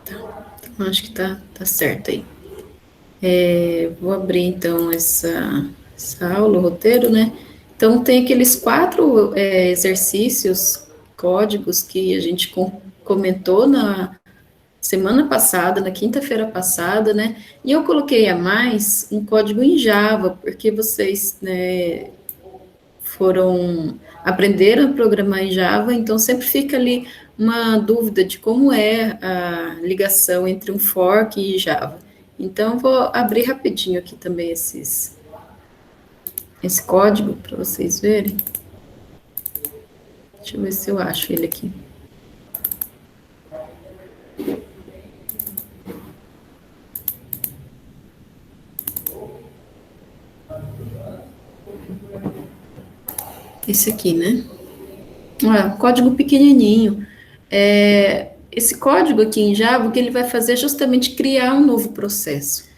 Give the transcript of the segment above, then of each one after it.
Então, acho que tá certo aí. Vou abrir, então, essa aula, o roteiro, né? Então, tem aqueles 4 exercícios, códigos que a gente comentou na semana passada, na quinta-feira passada, né? E eu coloquei a mais um código em Java, porque vocês, né, aprenderam a programar em Java, então sempre fica ali uma dúvida de como é a ligação entre um fork e Java. Então, vou abrir rapidinho aqui também esse código para vocês verem. Deixa eu ver se eu acho ele aqui. Esse aqui, né? Código pequenininho. Esse código aqui em Java, o que ele vai fazer é justamente criar um novo processo.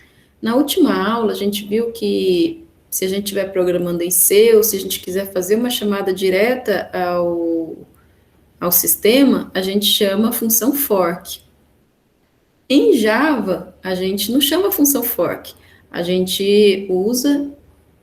Na última aula, a gente viu que se a gente estiver programando em C, ou se a gente quiser fazer uma chamada direta ao sistema, a gente chama a função fork. Em Java, a gente não chama a função fork, a gente usa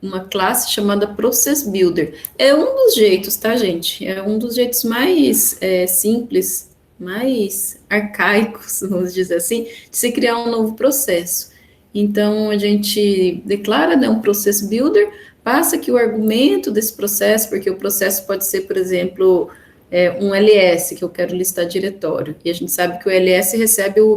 uma classe chamada Process Builder. É um dos jeitos, tá, gente? É um dos jeitos mais simples, mais arcaicos, vamos dizer assim, de se criar um novo processo. Então, a gente declara, né, um Process Builder, passa aqui o argumento desse processo, porque o processo pode ser, por exemplo, um LS, que eu quero listar diretório, e a gente sabe que o LS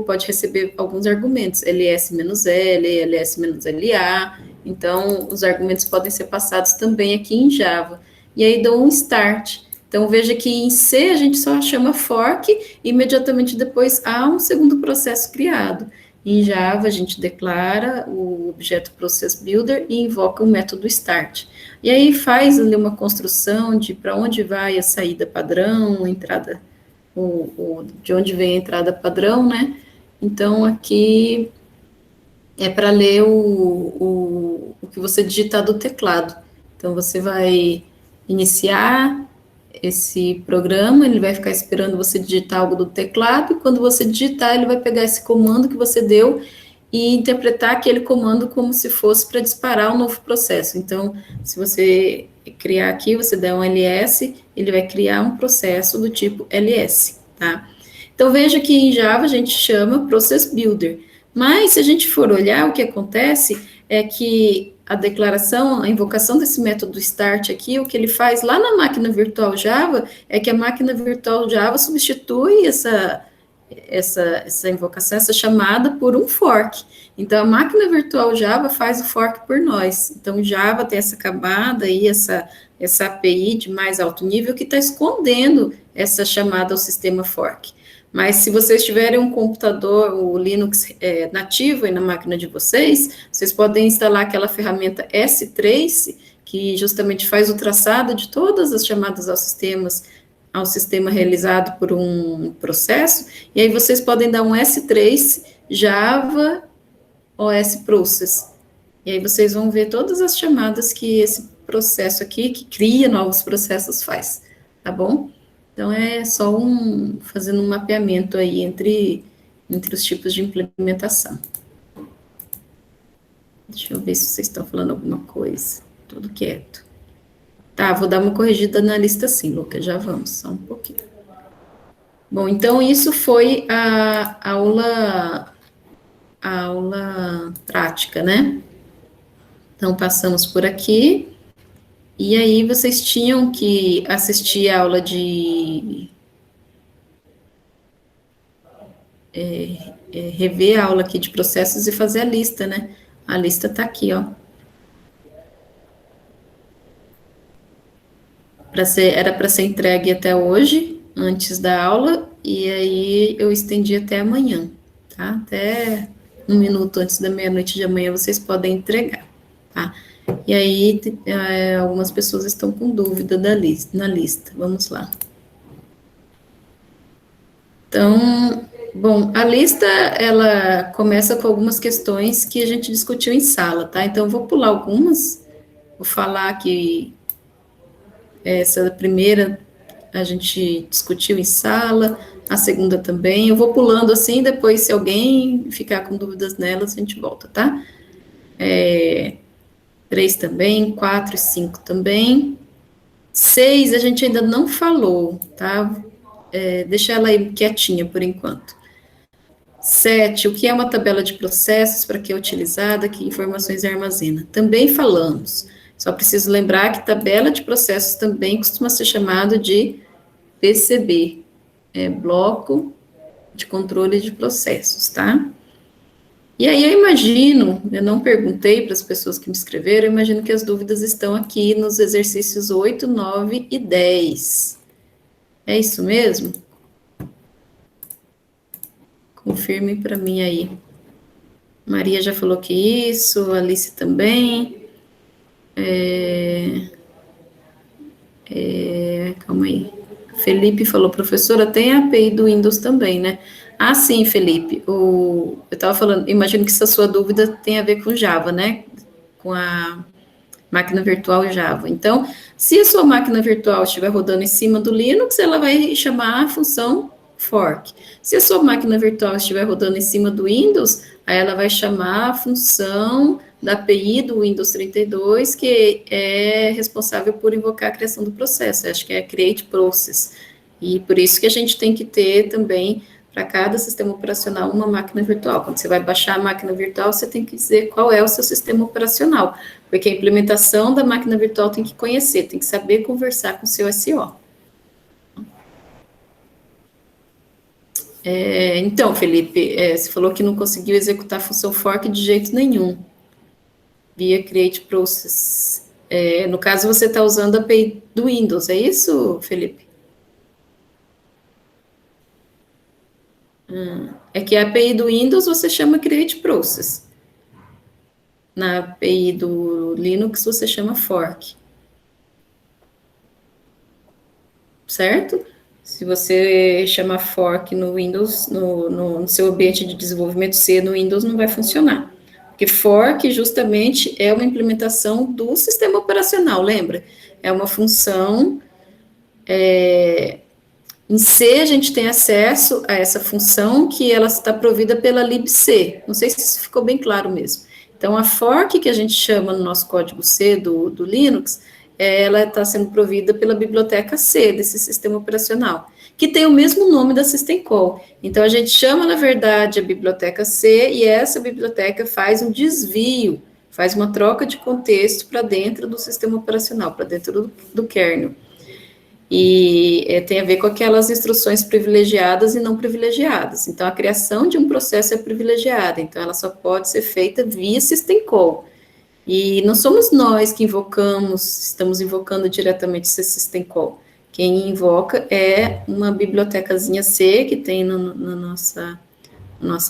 pode receber alguns argumentos, ls-l, ls-la, então os argumentos podem ser passados também aqui em Java, e aí dou um start. Então veja que em C a gente só chama fork, e imediatamente depois há um segundo processo criado. Em Java a gente declara o objeto Process Builder e invoca o método start. E aí faz ali uma construção de para onde vai a saída padrão, a entrada, de onde vem a entrada padrão, né? Então, aqui é para ler o que você digitar do teclado. Então, você vai iniciar esse programa, ele vai ficar esperando você digitar algo do teclado, e quando você digitar, ele vai pegar esse comando que você deu e interpretar aquele comando como se fosse para disparar um novo processo. Então, se você criar aqui, você der um ls, ele vai criar um processo do tipo ls, tá? Então, veja que em Java a gente chama Process Builder, mas se a gente for olhar, o que acontece é que a declaração, a invocação desse método start aqui, o que ele faz lá na máquina virtual Java, é que a máquina virtual Java substitui essa invocação, essa chamada por um fork. Então, a máquina virtual Java faz o fork por nós. Então, Java tem essa camada aí, essa API de mais alto nível que está escondendo essa chamada ao sistema fork. Mas se vocês tiverem um computador, o Linux nativo aí na máquina de vocês, vocês podem instalar aquela ferramenta S-Trace, que justamente faz o traçado de todas as chamadas ao sistema realizado por um processo, e aí vocês podem dar um S-Trace Java OS Process. E aí vocês vão ver todas as chamadas que esse processo aqui, que cria novos processos, faz, tá bom? Então, é só fazendo um mapeamento aí entre os tipos de implementação. Deixa eu ver se vocês estão falando alguma coisa. Tudo quieto. Tá, vou dar uma corrigida na lista sim, Lucas, já vamos, só um pouquinho. Bom, então isso foi a aula prática, né? Então, passamos por aqui. E aí, vocês tinham que assistir a aula de rever a aula aqui de processos e fazer a lista, né? A lista tá aqui, ó. Era para ser entregue até hoje, antes da aula, e aí eu estendi até amanhã, tá? Até 1 minuto antes da meia-noite de amanhã vocês podem entregar, tá? E aí, algumas pessoas estão com dúvida na lista. Vamos lá. Então, bom, a lista, ela começa com algumas questões que a gente discutiu em sala, tá? Então, eu vou pular algumas, vou falar que essa primeira a gente discutiu em sala, A segunda também. Eu vou pulando assim, depois, se alguém ficar com dúvidas nelas, a gente volta, tá? 3 também, 4 e 5 também. 6 a gente ainda não falou, tá? Deixa ela aí quietinha por enquanto. 7, o que é uma tabela de processos, para que é utilizada, que informações armazena? Também falamos. Só preciso lembrar que tabela de processos também costuma ser chamado de PCB, bloco de controle de processos, tá? E aí eu imagino, eu não perguntei para as pessoas que me escreveram, eu imagino que as dúvidas estão aqui nos exercícios 8, 9 e 10. É isso mesmo? Confirme para mim aí. Maria já falou que isso, Alice também. Calma aí. Felipe falou, professora, tem a API do Windows também, né? Ah, sim, Felipe. Eu estava falando, imagino que essa sua dúvida tem a ver com Java, né? Com a máquina virtual Java. Então, se a sua máquina virtual estiver rodando em cima do Linux, ela vai chamar a função fork. Se a sua máquina virtual estiver rodando em cima do Windows, aí ela vai chamar a função da API do Windows 32, que é responsável por invocar a criação do processo. Acho que é create process. E por isso que a gente tem que ter também, para cada sistema operacional, uma máquina virtual. Quando você vai baixar a máquina virtual, você tem que dizer qual é o seu sistema operacional, porque a implementação da máquina virtual tem que conhecer, tem que saber conversar com o seu SO. Então, Felipe, você falou que não conseguiu executar a função fork de jeito nenhum, via create process. No caso, você está usando a API do Windows, é isso, Felipe? É que a API do Windows você chama create process. Na API do Linux você chama fork. Certo? Se você chamar fork no Windows, no seu ambiente de desenvolvimento C no Windows, não vai funcionar. Porque fork justamente é uma implementação do sistema operacional, lembra? É uma função. Em C, a gente tem acesso a essa função que ela está provida pela libc. Não sei se isso ficou bem claro mesmo. Então, a fork que a gente chama no nosso código C do Linux, ela está sendo provida pela biblioteca C desse sistema operacional, que tem o mesmo nome da System Call. Então, a gente chama, na verdade, a biblioteca C e essa biblioteca faz um desvio, faz uma troca de contexto para dentro do sistema operacional, para dentro do kernel. E tem a ver com aquelas instruções privilegiadas e não privilegiadas. Então, a criação de um processo é privilegiada, então ela só pode ser feita via System Call. E não somos nós que estamos invocando diretamente esse System Call. Quem invoca é uma bibliotecazinha C que tem na nossa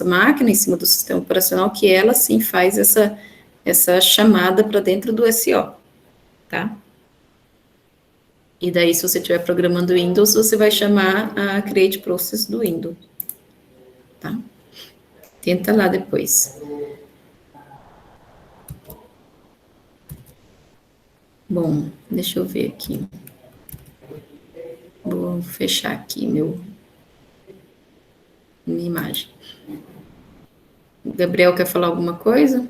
máquina, em cima do sistema operacional, que ela sim faz essa chamada para dentro do SO, tá? E daí, se você estiver programando Windows, você vai chamar a create process do Windows, tá? Tenta lá depois. Bom, deixa eu ver aqui. Vou fechar aqui minha imagem. O Gabriel quer falar alguma coisa?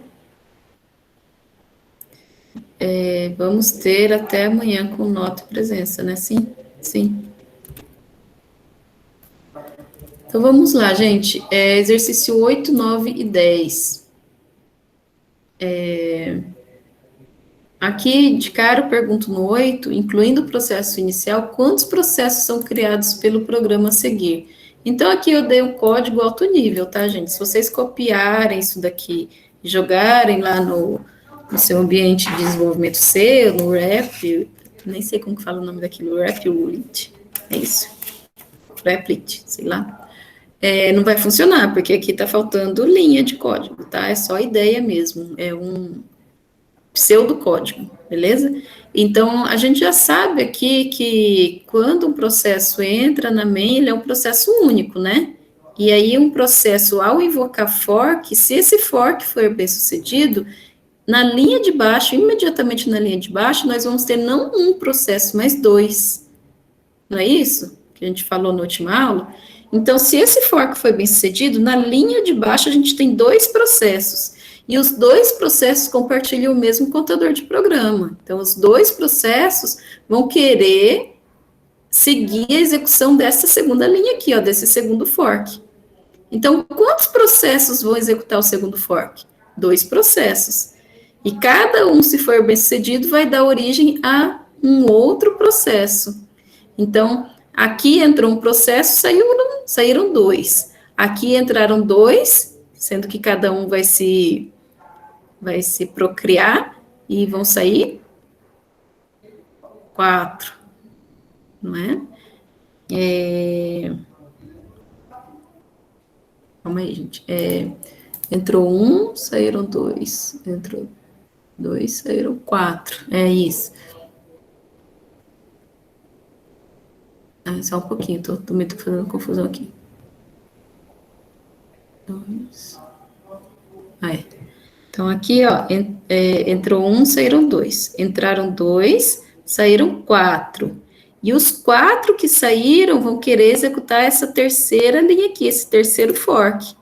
Vamos ter até amanhã com nota e presença, né? Sim, sim. Então, vamos lá, gente. Exercício 8, 9 e 10. Aqui, de cara, eu pergunto no 8, incluindo o processo inicial, quantos processos são criados pelo programa a seguir? Então, aqui eu dei um código alto nível, tá, gente? Se vocês copiarem isso daqui e jogarem lá no seu ambiente de desenvolvimento C, no REP, nem sei como que fala o nome daquilo, Replit, é isso? Replit, sei lá. Não vai funcionar, porque aqui está faltando linha de código, tá? É só ideia mesmo, é um pseudocódigo, beleza? Então, a gente já sabe aqui que quando um processo entra na main, ele é um processo único, né? E aí, um processo, ao invocar fork, se esse fork for bem sucedido, na linha de baixo, imediatamente na linha de baixo, nós vamos ter não um processo, mas dois. Não é isso que a gente falou na última aula? Então, se esse fork foi bem sucedido, na linha de baixo a gente tem dois processos. E os dois processos compartilham o mesmo contador de programa. Então, os dois processos vão querer seguir a execução dessa segunda linha aqui, ó, desse segundo fork. Então, quantos processos vão executar o segundo fork? Dois processos. E cada um, se for bem sucedido, vai dar origem a um outro processo. Então, aqui entrou um processo, saíram dois. Aqui entraram dois, sendo que cada um vai se procriar, e vão sair 4, não é? Calma aí, gente. Entrou um, saíram dois. Entrou dois, saíram 4. É isso. Só um pouquinho, também tô fazendo confusão aqui. 2. Então, aqui, ó, entrou um, saíram 2. Entraram 2, saíram 4. E os 4 que saíram vão querer executar essa terceira linha aqui, esse terceiro fork.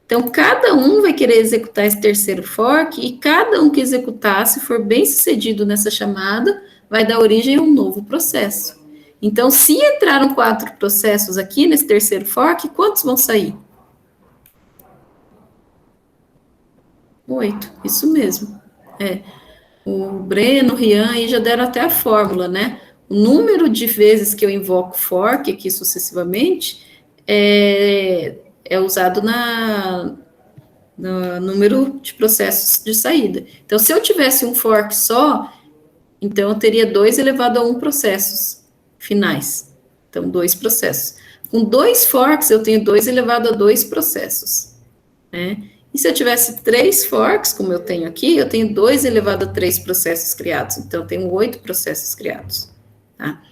Então, cada um vai querer executar esse terceiro fork, e cada um que executar, se for bem sucedido nessa chamada, vai dar origem a um novo processo. Então, se entraram 4 processos aqui nesse terceiro fork, quantos vão sair? 8, isso mesmo. O Breno, o Rian, aí já deram até a fórmula, né? O número de vezes que eu invoco fork aqui sucessivamente é usado no número de processos de saída. Então, se eu tivesse um fork só, então eu teria 2 elevado a 1 processos finais. Então, 2 processos. Com 2 forks, eu tenho 2 elevado a 2 processos, né? E se eu tivesse 3 forks, como eu tenho aqui, eu tenho 2 elevado a 3 processos criados. Então, eu tenho 8 processos criados. Tá?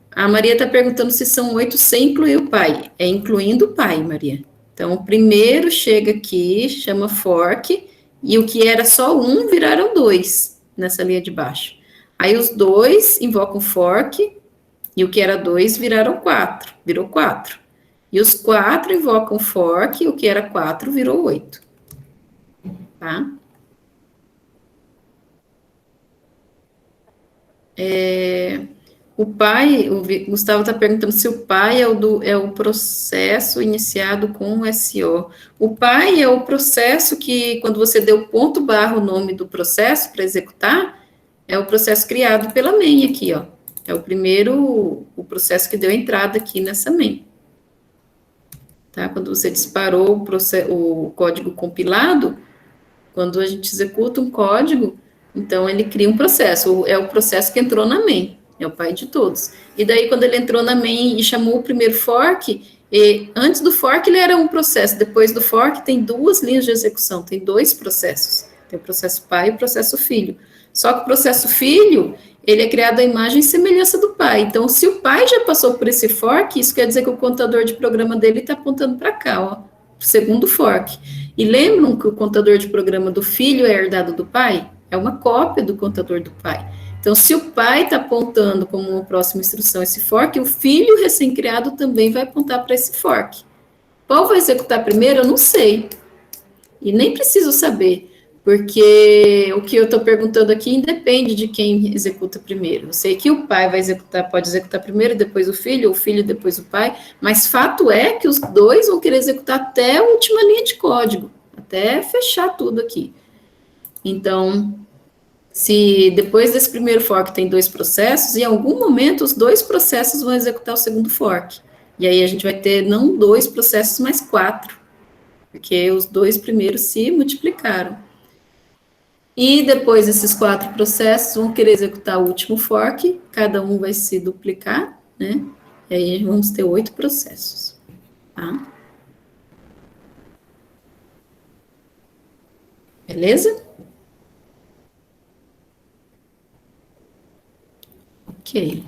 A Maria está perguntando se são 8 sem incluir o pai. É incluindo o pai, Maria. Então, o primeiro chega aqui, chama fork, e o que era só 1 viraram 2 nessa linha de baixo. Aí, os 2 invocam fork, e o que era 2 viraram 4, virou 4. E os 4 invocam fork, e o que era 4 virou 8. Tá? O pai, o Gustavo está perguntando se o pai é o processo iniciado com o SO. O pai é o processo que, quando você deu ponto barra o nome do processo para executar, é o processo criado pela main aqui, ó. É o primeiro, o processo que deu entrada aqui nessa main. Tá? Quando você disparou o código compilado, quando a gente executa um código, então ele cria um processo, é o processo que entrou na main, é o pai de todos. E daí, quando ele entrou na main e chamou o primeiro fork, antes do fork ele era um processo, depois do fork tem 2 linhas de execução, tem 2 processos, tem o processo pai e o processo filho. Só que o processo filho, ele é criado à imagem e semelhança do pai. Então, se o pai já passou por esse fork, isso quer dizer que o contador de programa dele está apontando para cá, ó, o segundo fork. E lembram que o contador de programa do filho é herdado do pai? É uma cópia do contador do pai. Então, se o pai está apontando como uma próxima instrução esse fork, o filho recém-criado também vai apontar para esse fork. Qual vai executar primeiro? Eu não sei. E nem preciso saber, porque o que eu estou perguntando aqui independe de quem executa primeiro. Eu sei que o pai pode executar primeiro, depois o filho depois o pai, mas fato é que os dois vão querer executar até a última linha de código, até fechar tudo aqui. Então, se depois desse primeiro fork tem 2 processos, em algum momento os 2 processos vão executar o segundo fork. E aí a gente vai ter não 2 processos, mas 4, porque os 2 primeiros se multiplicaram. E depois esses 4 processos vão querer executar o último fork, cada um vai se duplicar, né? E aí vamos ter 8 processos, tá? Beleza? Ok.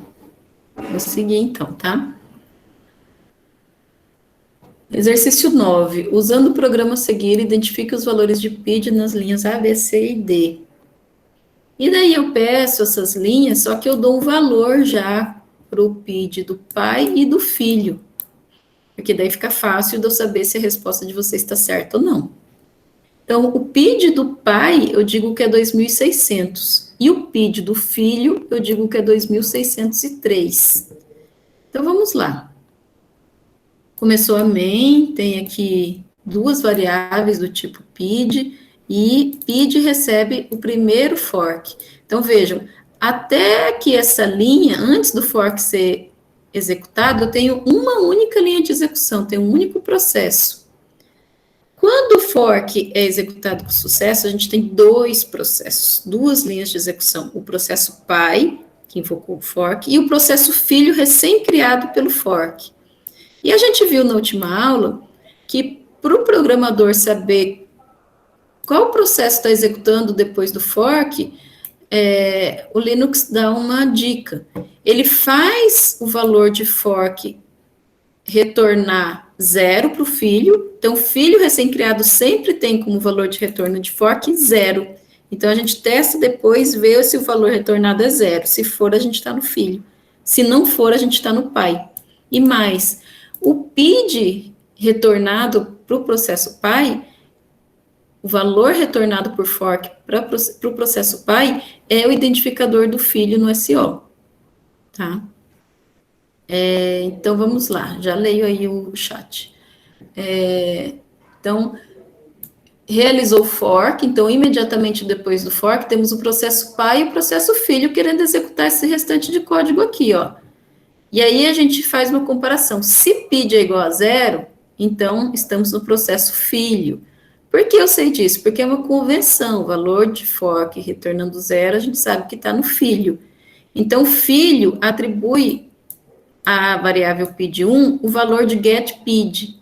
Vou seguir então, tá? Exercício 9. Usando o programa a seguir, identifique os valores de PID nas linhas A, B, C e D. E daí eu peço essas linhas, só que eu dou um valor já para o PID do pai e do filho. porque daí fica fácil de eu saber se a resposta de vocês está certa ou não. Então, o PID do pai, eu digo que é 2.600, e o PID do filho, eu digo que é 2.603. Então, vamos lá. Começou a main, tem aqui duas variáveis do tipo PID, e PID recebe o primeiro fork. Então, vejam, até que essa linha, antes do fork ser executado, eu tenho uma única linha de execução, tenho um único processo. Quando o fork é executado com sucesso, a gente tem dois processos, duas linhas de execução. O processo pai, que invocou o fork, e o processo filho recém-criado pelo fork. E a gente viu na última aula que para o programador saber qual processo está executando depois do fork, o Linux dá uma dica. Ele faz o valor de fork retornar 0 para o filho, então o filho recém-criado sempre tem como valor de retorno de fork 0. Então a gente testa depois, vê se o valor retornado é 0. Se for, a gente está no filho. Se não for, a gente está no pai. E mais, o PID retornado para o processo pai, o valor retornado por fork para o processo pai é o identificador do filho no SO, tá? Então, vamos lá, já leio aí o chat. Então, realizou o fork, então, imediatamente depois do fork, temos o processo pai e o processo filho querendo executar esse restante de código aqui, ó. E aí a gente faz uma comparação. Se PID é igual a 0, então estamos no processo filho. Por que eu sei disso? Porque é uma convenção, o valor de fork retornando 0, a gente sabe que está no filho. Então, filho atribui à variável PID1 o valor de getPID.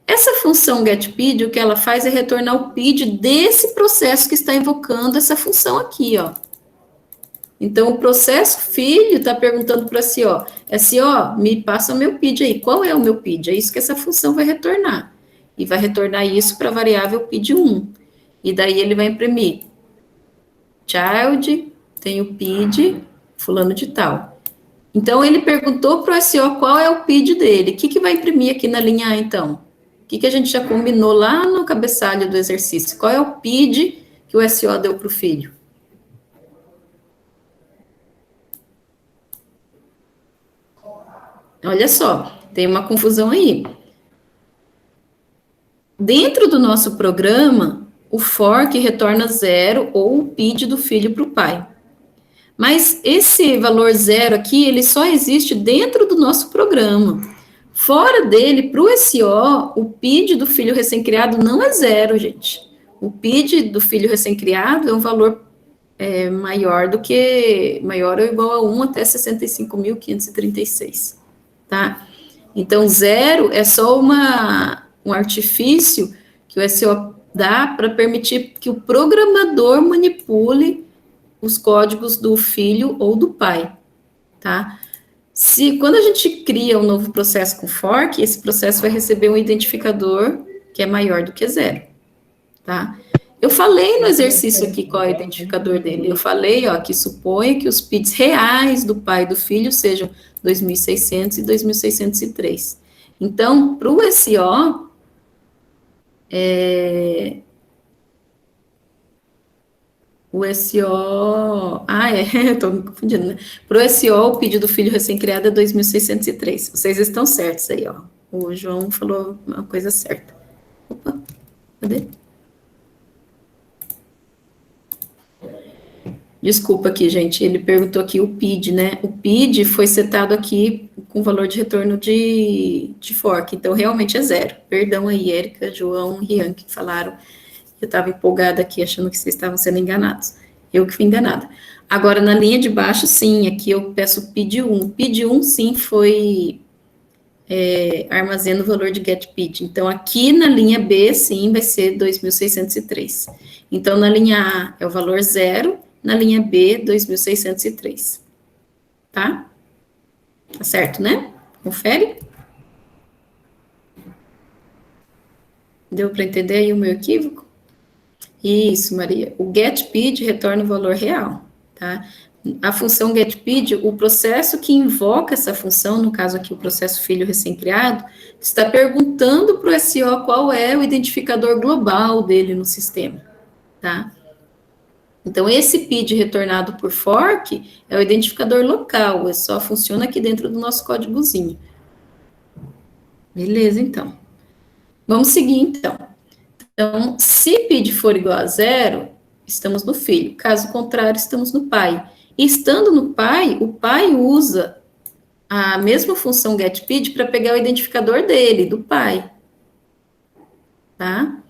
Essa função getPID, o que ela faz é retornar o PID desse processo que está invocando essa função aqui, ó. Então, o processo filho está perguntando para a SO, SO, me passa o meu PID aí, qual é o meu PID? É isso que essa função vai retornar. E vai retornar isso para a variável PID1. E daí ele vai imprimir child, tem o PID, fulano de tal. Então, ele perguntou para o SO qual é o PID dele. O que vai imprimir aqui na linha A, então? O que a gente já combinou lá no cabeçalho do exercício? Qual é o PID que o SO deu para o filho? Olha só, tem uma confusão aí. Dentro do nosso programa, o fork retorna 0 ou o PID do filho para o pai. Mas esse valor 0 aqui, ele só existe dentro do nosso programa. Fora dele, para o SO, o PID do filho recém-criado não é 0, gente. O PID do filho recém-criado é um valor maior ou igual a 1 até 65.536, tá? Então, 0 é só um artifício que o SO dá para permitir que o programador manipule os códigos do filho ou do pai, tá? Quando a gente cria um novo processo com fork, esse processo vai receber um identificador que é maior do que 0, tá? Eu falei no exercício aqui qual é o identificador dele. Eu falei, ó, que suponha que os PIDs reais do pai e do filho sejam 2.600 e 2.603. Então, para o SO, estou me confundindo, né? Para o SO, o PID do filho recém-criado é 2.603. Vocês estão certos aí, ó. O João falou uma coisa certa. Opa, cadê? Desculpa aqui, gente, ele perguntou aqui o PID, né? O PID foi setado aqui com valor de retorno de fork, então realmente é 0. Perdão aí, Érica, João, Rian, que falaram. Eu estava empolgada aqui, achando que vocês estavam sendo enganados. Eu que fui enganada. Agora, na linha de baixo, sim, aqui eu peço PID1. PID1, sim, foi armazena o valor de getPID. Então, aqui na linha B, sim, vai ser 2.603. Então, na linha A é o valor 0, na linha B, 2.603. Tá? Tá certo, né? Confere. Deu para entender aí o meu equívoco? Isso, Maria. O getPID retorna o valor real, tá? A função getPid, o processo que invoca essa função, no caso aqui o processo filho recém-criado, está perguntando para o SO qual é o identificador global dele no sistema, tá? Então, esse PID retornado por fork é o identificador local, ele só funciona aqui dentro do nosso códigozinho. Beleza, então. Vamos seguir, então. Então, se PID for igual a zero, estamos no filho. Caso contrário, estamos no pai. E estando no pai, o pai usa a mesma função getPid para pegar o identificador dele, do pai. Tá?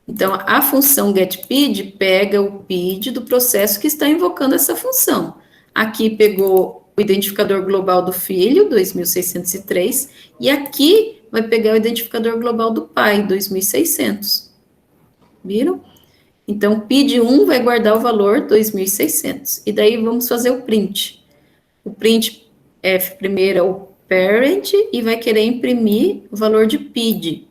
Então, a função getPid pega o PID do processo que está invocando essa função. Aqui pegou o identificador global do filho, 2603, e aqui vai pegar o identificador global do pai, 2600. Viram? Então, PID1 vai guardar o valor 2600. E daí vamos fazer o print. O print F primeiro é o parent e vai querer imprimir o valor de PID.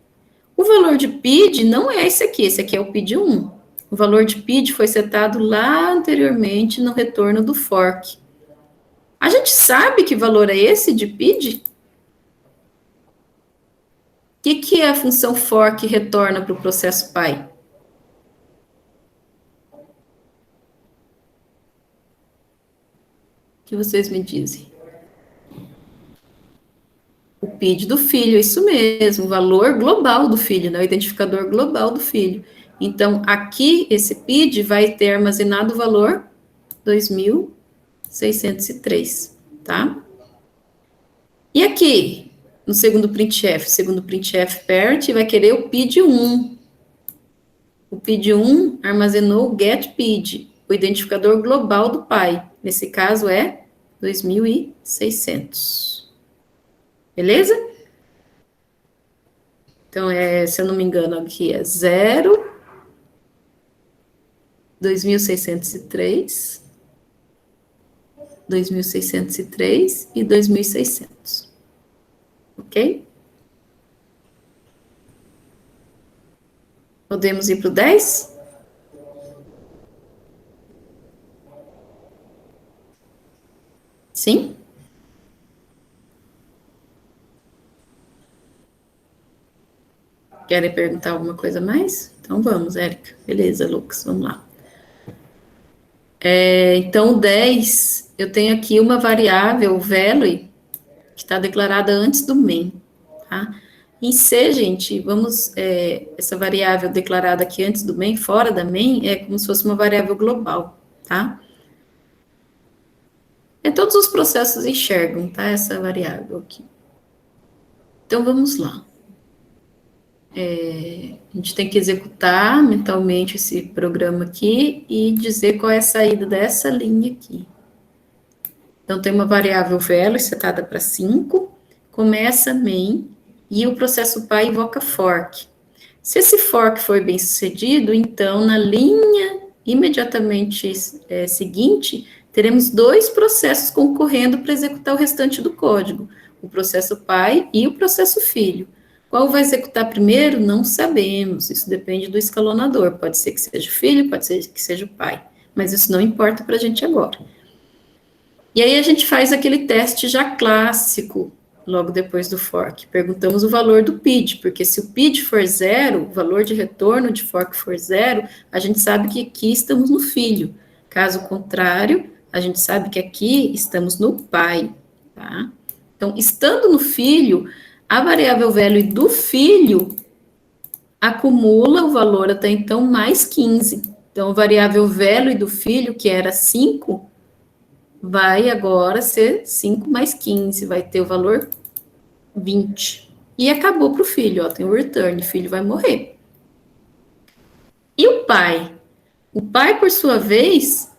O valor de PID não é esse aqui é o PID1. O valor de PID foi setado lá anteriormente no retorno do fork. A gente sabe que valor é esse de PID? O que a função fork retorna para o processo pai? O que vocês me dizem? O PID do filho, isso mesmo, o valor global do filho, né? O identificador global do filho. Então, aqui, esse PID vai ter armazenado o valor 2603, tá? E aqui, no segundo printf parent vai querer o PID1. O PID1 armazenou o getPID, o identificador global do pai. Nesse caso é 2600. Beleza? Então, se eu não me engano, aqui é 0, 2603, 2603 e 2600. Ok? Podemos ir para o 10? Sim? Querem perguntar alguma coisa mais? Então vamos, Érica. Beleza, Lucas, vamos lá. Então, o 10, eu tenho aqui uma variável, value, que está declarada antes do main, tá? Em C, gente, essa variável declarada aqui antes do main, fora da main, é como se fosse uma variável global, tá? Todos os processos enxergam, tá? Essa variável aqui. Então, vamos lá. A gente tem que executar mentalmente esse programa aqui e dizer qual é a saída dessa linha aqui. Então, tem uma variável value setada para 5, começa main, e o processo pai invoca fork. Se esse fork for bem sucedido, então, na linha imediatamente seguinte, teremos dois processos concorrendo para executar o restante do código, o processo pai e o processo filho. Qual vai executar primeiro? Não sabemos, isso depende do escalonador, pode ser que seja o filho, pode ser que seja o pai, mas isso não importa para a gente agora. E aí a gente faz aquele teste já clássico, logo depois do fork. Perguntamos o valor do PID, porque se o PID for 0, o valor de retorno de fork for 0, a gente sabe que aqui estamos no filho. Caso contrário, a gente sabe que aqui estamos no pai, tá? Então, estando no filho, a variável value do filho acumula o valor até então mais 15. Então, a variável value do filho, que era 5, vai agora ser 5 mais 15, vai ter o valor 20. E acabou para o filho, ó, tem o return, o filho vai morrer. E o pai? O pai, por sua vez,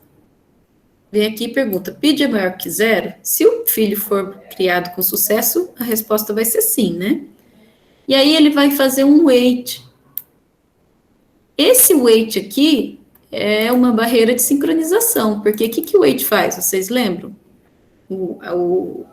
vem aqui e pergunta, PID é maior que 0? Se o filho for criado com sucesso, a resposta vai ser sim, né? E aí ele vai fazer um wait. Esse wait aqui é uma barreira de sincronização, porque o que o wait faz? Vocês lembram? O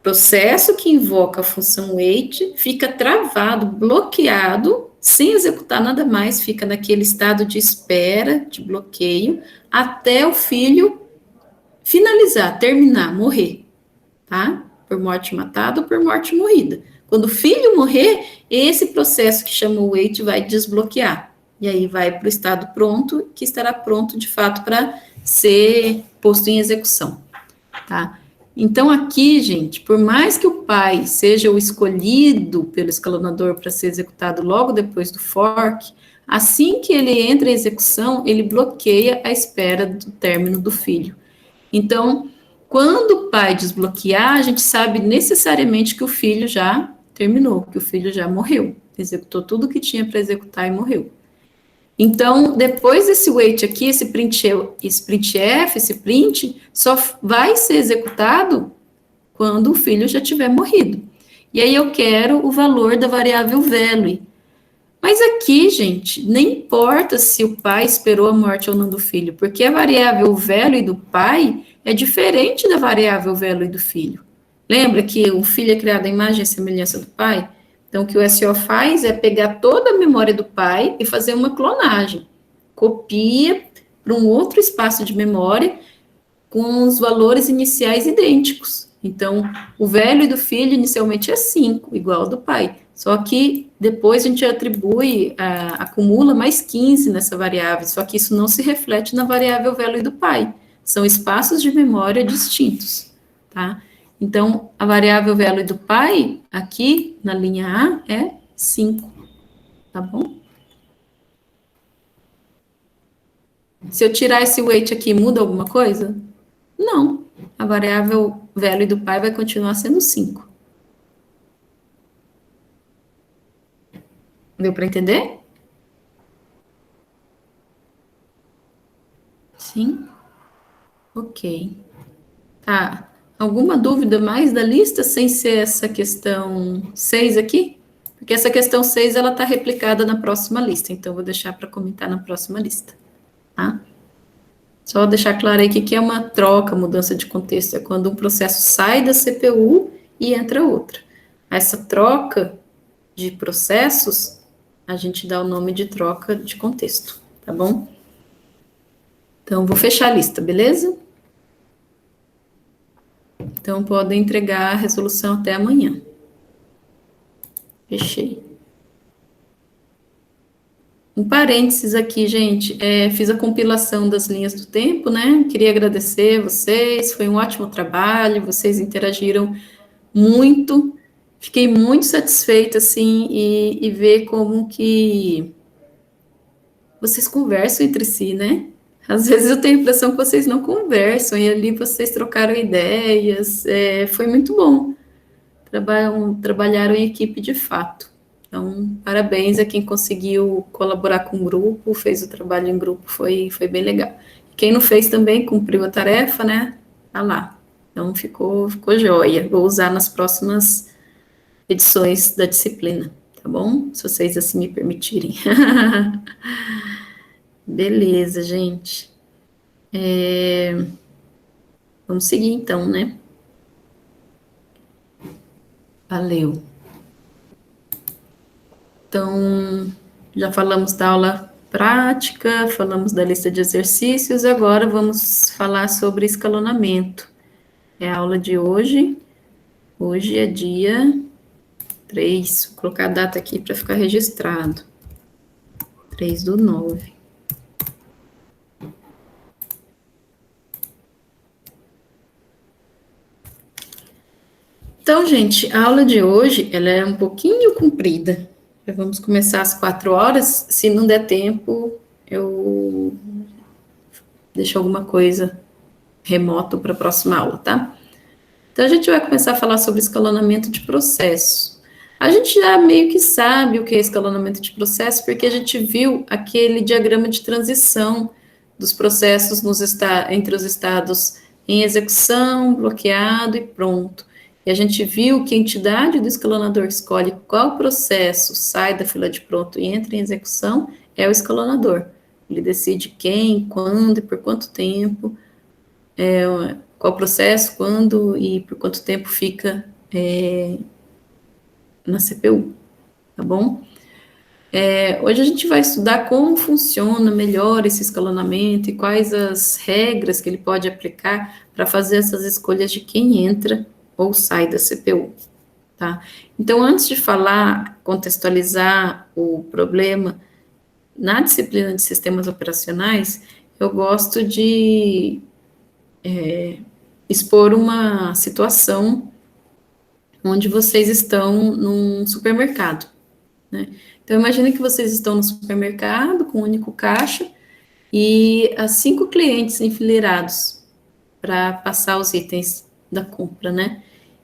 processo que invoca a função wait fica travado, bloqueado, sem executar nada mais, fica naquele estado de espera, de bloqueio, até o filho finalizar, terminar, morrer, tá? Por morte matada ou por morte morrida. Quando o filho morrer, esse processo que chama o wait vai desbloquear. E aí vai para o estado pronto, que estará pronto de fato para ser posto em execução, tá? Então, aqui, gente, por mais que o pai seja o escolhido pelo escalonador para ser executado logo depois do fork, assim que ele entra em execução, ele bloqueia a espera do término do filho. Então, quando o pai desbloquear, a gente sabe necessariamente que o filho já terminou, que o filho já morreu, executou tudo o que tinha para executar e morreu. Então, depois desse wait aqui, esse printf, esse print, só vai ser executado quando o filho já tiver morrido. E aí eu quero o valor da variável value. Mas aqui, gente, nem importa se o pai esperou a morte ou não do filho, porque a variável value do pai é diferente da variável value do filho. Lembra que o filho é criado à imagem e semelhança do pai? Então, o que o SO faz é pegar toda a memória do pai e fazer uma clonagem. Copia para um outro espaço de memória com os valores iniciais idênticos. Então, o velho do filho inicialmente é 5, igual ao do pai. Só que depois a gente atribui, acumula mais 15 nessa variável, só que isso não se reflete na variável velho do pai. São espaços de memória distintos, tá? Então, a variável velho do pai, aqui na linha A, é 5, tá bom? Se eu tirar esse weight aqui, muda alguma coisa? Não. A variável value do pai vai continuar sendo 5. Deu para entender? Sim? Ok. Tá. Alguma dúvida mais da lista sem ser essa questão 6 aqui? Porque essa questão 6 ela está replicada na próxima lista, então vou deixar para comentar na próxima lista, tá? Só deixar claro aí que aqui é uma troca, mudança de contexto, é quando um processo sai da CPU e entra outra. Essa troca de processos, a gente dá o nome de troca de contexto, tá bom? Então, vou fechar a lista, beleza? Então, podem entregar a resolução até amanhã. Fechei. Um parênteses aqui, gente, fiz a compilação das linhas do tempo, né? Queria agradecer vocês, foi um ótimo trabalho, vocês interagiram muito, fiquei muito satisfeita, assim, e ver como que vocês conversam entre si, né? Às vezes eu tenho a impressão que vocês não conversam, e ali vocês trocaram ideias, foi muito bom. Trabalharam em equipe de fato. Então, parabéns a quem conseguiu colaborar com o grupo, fez o trabalho em grupo, foi bem legal. Quem não fez também cumpriu a tarefa, né? Tá lá. Então, ficou joia. Vou usar nas próximas edições da disciplina, tá bom? Se vocês assim me permitirem. Beleza, gente. Vamos seguir então, né? Valeu. Então, já falamos da aula prática, falamos da lista de exercícios, agora vamos falar sobre escalonamento. É a aula de hoje. Hoje é dia 3, vou colocar a data aqui para ficar registrado. 3/9. Então, gente, a aula de hoje, ela é um pouquinho comprida. Já vamos começar às 4 horas. Se não der tempo, eu deixo alguma coisa remoto para a próxima aula, tá? Então, a gente vai começar a falar sobre escalonamento de processo. A gente já meio que sabe o que é escalonamento de processo, porque a gente viu aquele diagrama de transição dos processos entre os estados em execução, bloqueado e pronto. E a gente viu que a entidade do escalonador que escolhe qual processo sai da fila de pronto e entra em execução é o escalonador. Ele decide quem, quando e por quanto tempo, qual processo, quando e por quanto tempo fica na CPU, tá bom? Hoje a gente vai estudar como funciona melhor esse escalonamento e quais as regras que ele pode aplicar para fazer essas escolhas de quem entra ou sai da CPU, tá? Então, antes de falar, contextualizar o problema, na disciplina de sistemas operacionais, eu gosto de expor uma situação onde vocês estão num supermercado, né? Então, imagine que vocês estão no supermercado com um único caixa e há 5 clientes enfileirados para passar os itens da compra, né?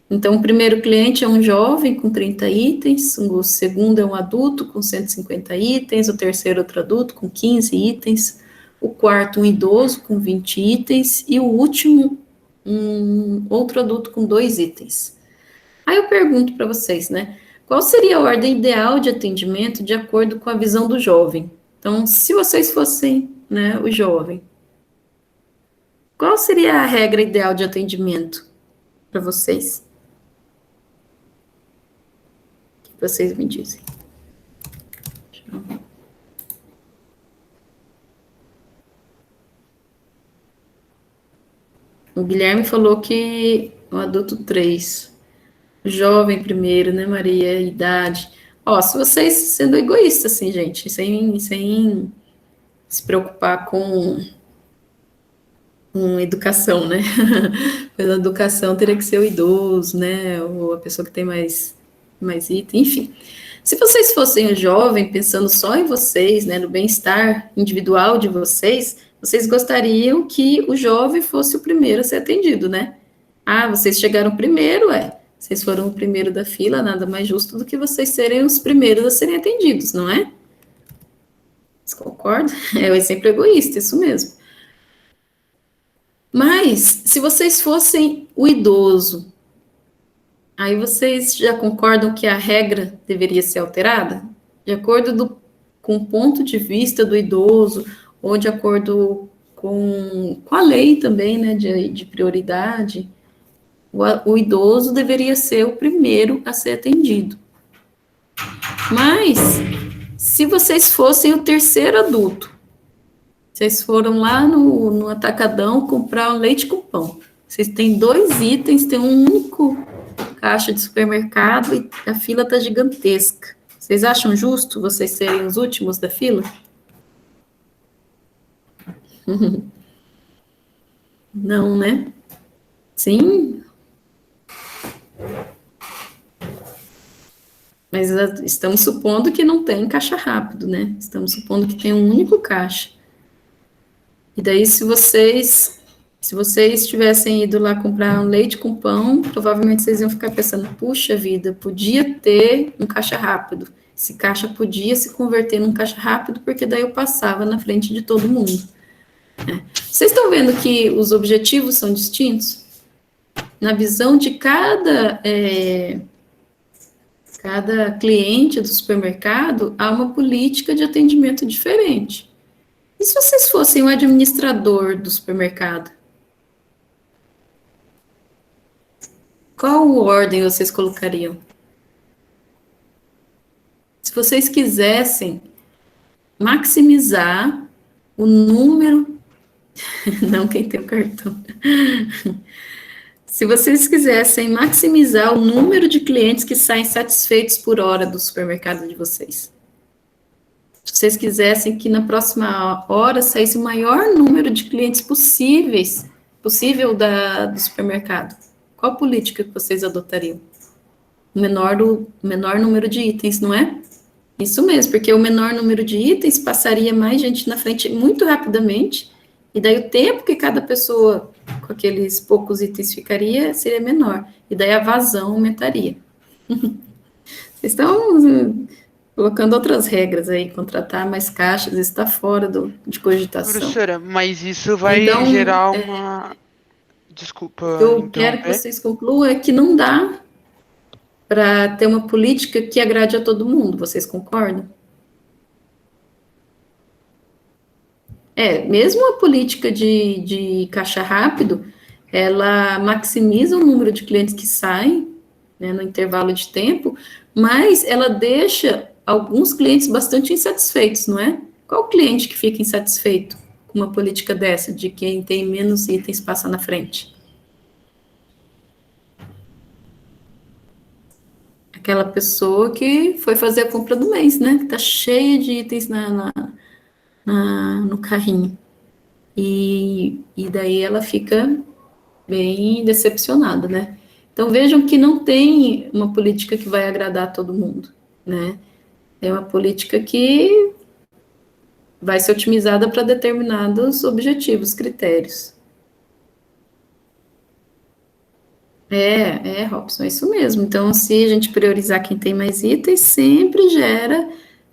Então, o primeiro cliente é um jovem com 30 itens, o segundo é um adulto com 150 itens, o terceiro outro adulto com 15 itens, o quarto um idoso com 20 itens e o último um outro adulto com 2 itens. Aí eu pergunto para vocês, né? Qual seria a ordem ideal de atendimento de acordo com a visão do jovem? Então, se vocês fossem, né, o jovem, qual seria a regra ideal de atendimento para vocês? O que vocês me dizem? O Guilherme falou que o adulto 3, jovem primeiro, né, Maria? Idade. Ó, se vocês sendo egoístas, assim, gente, sem se preocupar com educação, né? Pela educação teria que ser o idoso, né? Ou a pessoa que tem mais item, enfim. Se vocês fossem o jovem, pensando só em vocês, né, no bem-estar individual de vocês, vocês gostariam que o jovem fosse o primeiro a ser atendido, né? Ah, vocês chegaram primeiro, vocês foram o primeiro da fila, nada mais justo do que vocês serem os primeiros a serem atendidos, não é? Vocês concordam? É o exemplo egoísta, isso mesmo. Mas, se vocês fossem o idoso, aí vocês já concordam que a regra deveria ser alterada? De acordo com o ponto de vista do idoso, ou de acordo com a lei também, né, de prioridade, o idoso deveria ser o primeiro a ser atendido. Mas, se vocês fossem o terceiro adulto, vocês foram lá no atacadão comprar um leite com pão. Vocês têm 2 itens, tem um único caixa de supermercado e a fila está gigantesca. Vocês acham justo vocês serem os últimos da fila? Não, né? Sim. Mas estamos supondo que não tem caixa rápido, né? Estamos supondo que tem um único caixa. E daí, se vocês tivessem ido lá comprar um leite com pão, provavelmente vocês iam ficar pensando, puxa vida, podia ter um caixa rápido. Esse caixa podia se converter num caixa rápido, porque daí eu passava na frente de todo mundo. Vocês estão vendo que os objetivos são distintos? Na visão de cada cliente do supermercado, há uma política de atendimento diferente. E se vocês fossem o administrador do supermercado? Qual ordem vocês colocariam? Se vocês quisessem maximizar o número... Não quem tem o cartão. Se vocês quisessem maximizar o número de clientes que saem satisfeitos por hora do supermercado de vocês. Se vocês quisessem que na próxima hora saísse o maior número de clientes possível do supermercado, qual política que vocês adotariam? O menor número de itens, não é? Isso mesmo, porque o menor número de itens passaria mais gente na frente muito rapidamente, e daí o tempo que cada pessoa com aqueles poucos itens ficaria seria menor, e daí a vazão aumentaria. Vocês estão colocando outras regras aí, contratar mais caixas, está fora de cogitação. Professora, mas isso vai gerar uma... Desculpa. Eu quero que vocês concluam que não dá para ter uma política que agrade a todo mundo, vocês concordam? Mesmo a política de caixa rápido, ela maximiza o número de clientes que saem, né, no intervalo de tempo, mas ela deixa alguns clientes bastante insatisfeitos, não é? Qual cliente que fica insatisfeito com uma política dessa, de quem tem menos itens passa na frente? Aquela pessoa que foi fazer a compra do mês, né? Que tá cheia de itens no carrinho. E daí ela fica bem decepcionada, né? Então vejam que não tem uma política que vai agradar todo mundo, né? É uma política que vai ser otimizada para determinados objetivos, critérios. Robson, é isso mesmo. Então, se a gente priorizar quem tem mais itens, sempre gera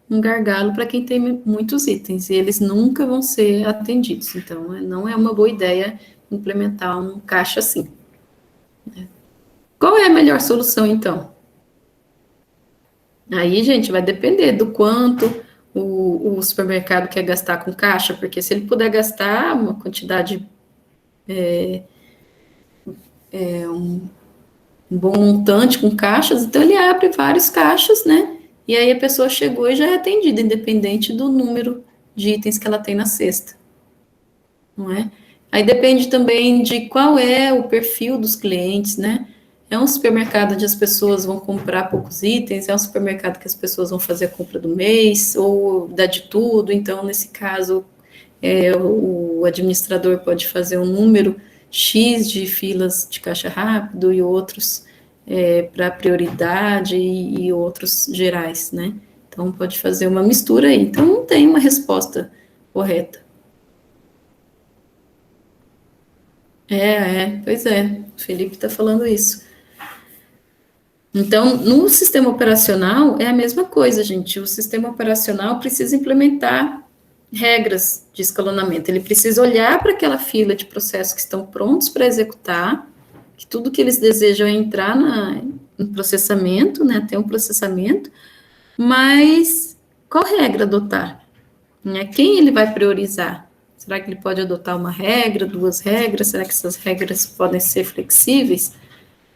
um gargalo para quem tem muitos itens, e eles nunca vão ser atendidos. Então, não é uma boa ideia implementar um caixa assim. Qual é a melhor solução, então? Aí, gente, vai depender do quanto o supermercado quer gastar com caixa, porque se ele puder gastar uma quantidade, um bom montante com caixas, então ele abre vários caixas, né? E aí a pessoa chegou e já é atendida, independente do número de itens que ela tem na cesta, não é? Aí depende também de qual é o perfil dos clientes, né? É um supermercado onde as pessoas vão comprar poucos itens, é um supermercado que as pessoas vão fazer a compra do mês, ou dá de tudo, então, nesse caso, o administrador pode fazer um número X de filas de caixa rápido e outros para prioridade e outros gerais, né? Então, pode fazer uma mistura aí. Então, não tem uma resposta correta. Pois é, o Felipe está falando isso. Então, no sistema operacional, é a mesma coisa, gente. O sistema operacional precisa implementar regras de escalonamento. Ele precisa olhar para aquela fila de processos que estão prontos para executar, que tudo que eles desejam é entrar em processamento, né, ter um processamento, mas qual regra adotar? Né? Quem ele vai priorizar? Será que ele pode adotar uma regra, duas regras? Será que essas regras podem ser flexíveis?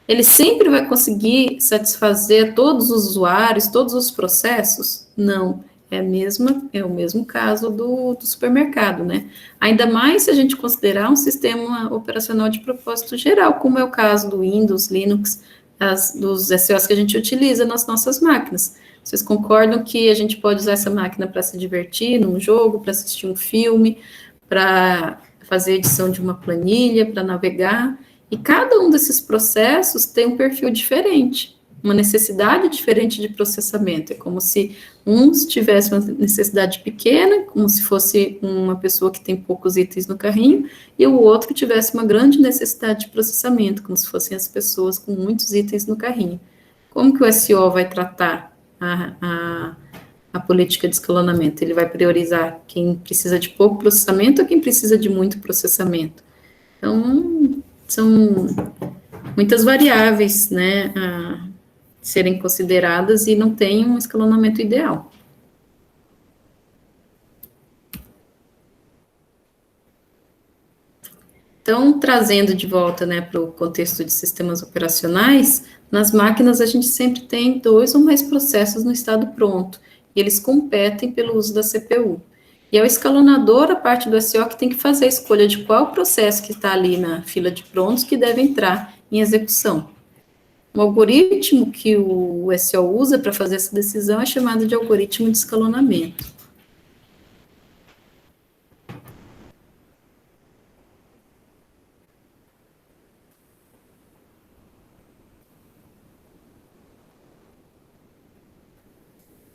Ele sempre vai conseguir satisfazer todos os usuários, todos os processos? Não. É o mesmo caso do supermercado, né? Ainda mais se a gente considerar um sistema operacional de propósito geral, como é o caso do Windows, Linux, dos SOs que a gente utiliza nas nossas máquinas. Vocês concordam que a gente pode usar essa máquina para se divertir num jogo, para assistir um filme, para fazer edição de uma planilha, para navegar? E cada um desses processos tem um perfil diferente, uma necessidade diferente de processamento. É como se uns tivessem uma necessidade pequena, como se fosse uma pessoa que tem poucos itens no carrinho, e o outro que tivesse uma grande necessidade de processamento, como se fossem as pessoas com muitos itens no carrinho. Como que o SO vai tratar a política de escalonamento? Ele vai priorizar quem precisa de pouco processamento ou quem precisa de muito processamento? Então, são muitas variáveis, né, a serem consideradas e não tem um escalonamento ideal. Então, trazendo de volta, né, para o contexto de sistemas operacionais, nas máquinas a gente sempre tem 2 ou mais processos no estado pronto, e eles competem pelo uso da CPU. E é o escalonador, a parte do SO, que tem que fazer a escolha de qual processo que está ali na fila de prontos que deve entrar em execução. O algoritmo que o SO usa para fazer essa decisão é chamado de algoritmo de escalonamento.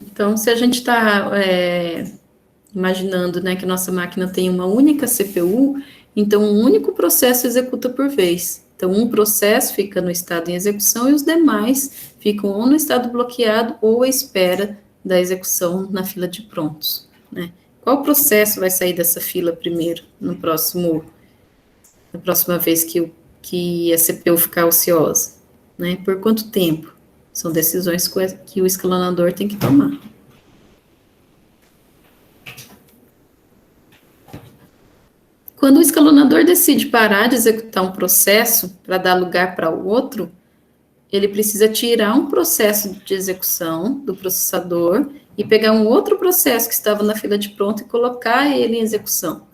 Então, se a gente está imaginando, né, que nossa máquina tem uma única CPU, então um único processo executa por vez. Então, um processo fica no estado em execução e os demais ficam ou no estado bloqueado ou à espera da execução na fila de prontos, né? Qual processo vai sair dessa fila primeiro, na próxima vez que a CPU ficar ociosa, né? Por quanto tempo? São decisões que o escalonador tem que tomar. Quando o escalonador decide parar de executar um processo para dar lugar para o outro, ele precisa tirar um processo de execução do processador e pegar um outro processo que estava na fila de pronto e colocar ele em execução.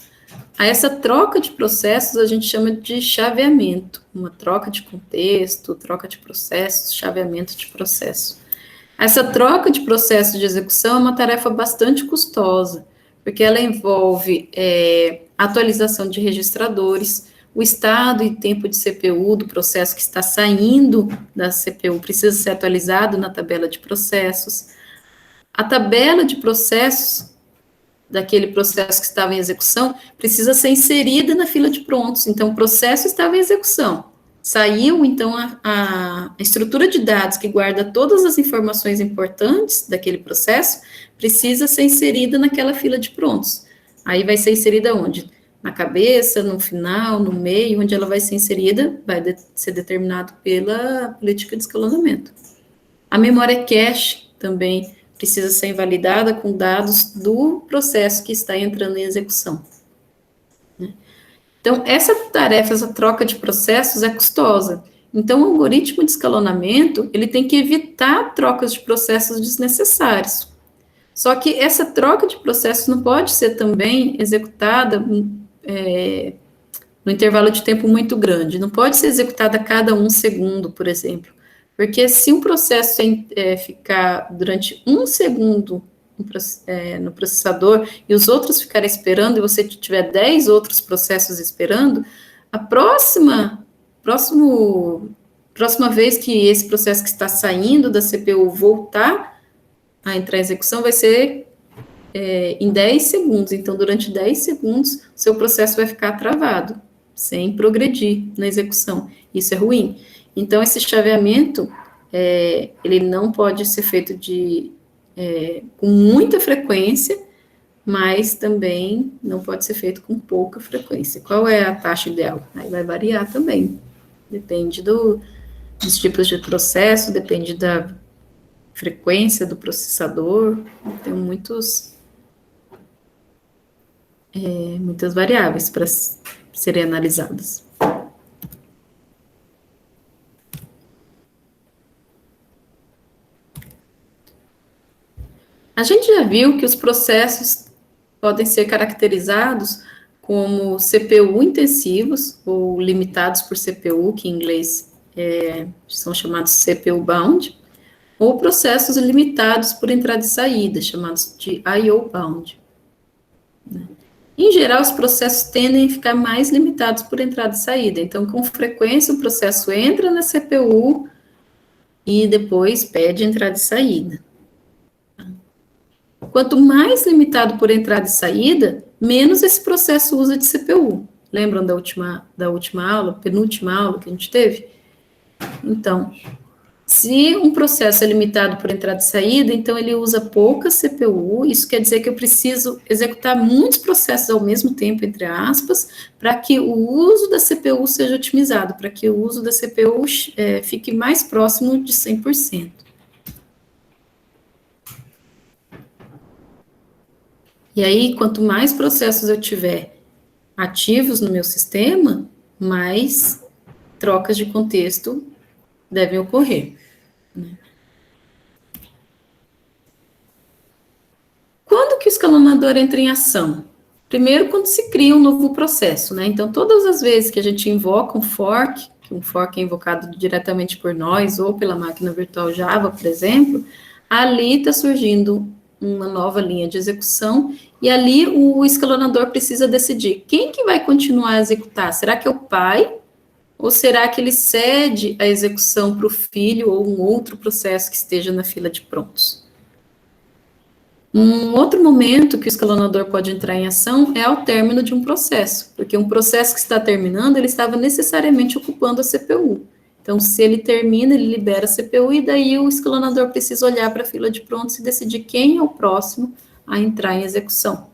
A essa troca de processos a gente chama de chaveamento, uma troca de contexto, troca de processos, chaveamento de processo. Essa troca de processo de execução é uma tarefa bastante custosa, porque ela envolve atualização de registradores, o estado e tempo de CPU do processo que está saindo da CPU precisa ser atualizado na tabela de processos. A tabela de processos daquele processo que estava em execução precisa ser inserida na fila de prontos. Então, o processo estava em execução. Saiu, então, a estrutura de dados que guarda todas as informações importantes daquele processo precisa ser inserida naquela fila de prontos. Aí vai ser inserida onde? Na cabeça, no final, no meio, onde ela vai ser inserida, vai ser determinado pela política de escalonamento. A memória cache também precisa ser invalidada com dados do processo que está entrando em execução. Então, essa tarefa, essa troca de processos é custosa. Então, o algoritmo de escalonamento, ele tem que evitar trocas de processos desnecessários. Só que essa troca de processos não pode ser também executada no intervalo de tempo muito grande. Não pode ser executada a cada 1 segundo, por exemplo. Porque se um processo ficar durante 1 segundo no processador e os outros ficarem esperando, e você tiver 10 outros processos esperando, a próxima vez que esse processo que está saindo da CPU voltar a entrar em execução vai ser em 10 segundos. Então, durante 10 segundos, seu processo vai ficar travado, sem progredir na execução. Isso é ruim. Então, esse chaveamento, ele não pode ser feito com muita frequência, mas também não pode ser feito com pouca frequência. Qual é a taxa ideal? Aí vai variar também. Depende dos tipos de processo, depende da frequência do processador, tem muitas variáveis para serem analisadas. A gente já viu que os processos podem ser caracterizados como CPU intensivos ou limitados por CPU, que em inglês são chamados CPU bound, ou processos limitados por entrada e saída, chamados de I/O bound. Em geral, os processos tendem a ficar mais limitados por entrada e saída. Então, com frequência, o processo entra na CPU e depois pede entrada e saída. Quanto mais limitado por entrada e saída, menos esse processo usa de CPU. Lembram da última aula, penúltima aula que a gente teve? Então, se um processo é limitado por entrada e saída, então ele usa pouca CPU, isso quer dizer que eu preciso executar muitos processos ao mesmo tempo, entre aspas, para que o uso da CPU seja otimizado, para que o uso da CPU fique mais próximo de 100%. E aí, quanto mais processos eu tiver ativos no meu sistema, mais trocas de contexto devem ocorrer. Quando que o escalonador entra em ação? Primeiro, quando se cria um novo processo, né? Então, todas as vezes que a gente invoca um fork, que um fork é invocado diretamente por nós ou pela máquina virtual Java, por exemplo, ali está surgindo uma nova linha de execução, e ali o escalonador precisa decidir quem que vai continuar a executar. Será que é o pai? Ou será que ele cede a execução para o filho ou um outro processo que esteja na fila de prontos? Um outro momento que o escalonador pode entrar em ação é ao término de um processo, porque um processo que está terminando, ele estava necessariamente ocupando a CPU. Então, se ele termina, ele libera a CPU e daí o escalonador precisa olhar para a fila de prontos e decidir quem é o próximo a entrar em execução.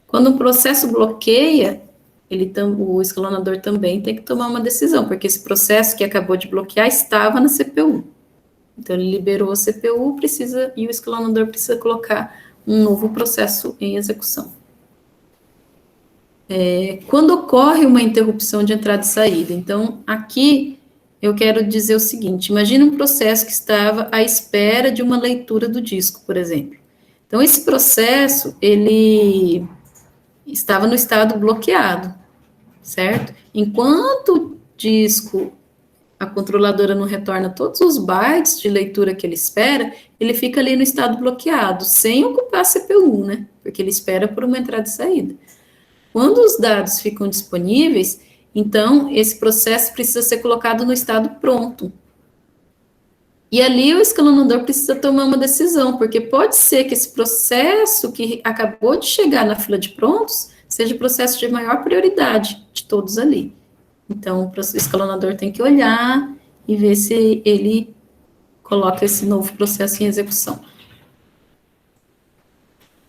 Quando um processo bloqueia, o escalonador também tem que tomar uma decisão, porque esse processo que acabou de bloquear estava na CPU. Então, ele liberou a CPU, e o escalonador precisa colocar um novo processo em execução. Quando ocorre uma interrupção de entrada e saída, então, aqui eu quero dizer o seguinte: imagine um processo que estava à espera de uma leitura do disco, por exemplo. Então, esse processo, ele estava no estado bloqueado, certo? Enquanto o disco, a controladora não retorna todos os bytes de leitura que ele espera, ele fica ali no estado bloqueado, sem ocupar a CPU, né? Porque ele espera por uma entrada e saída. Quando os dados ficam disponíveis, então esse processo precisa ser colocado no estado pronto. E ali o escalonador precisa tomar uma decisão, porque pode ser que esse processo que acabou de chegar na fila de prontos seja o processo de maior prioridade de todos ali. Então, o escalonador tem que olhar e ver se ele coloca esse novo processo em execução.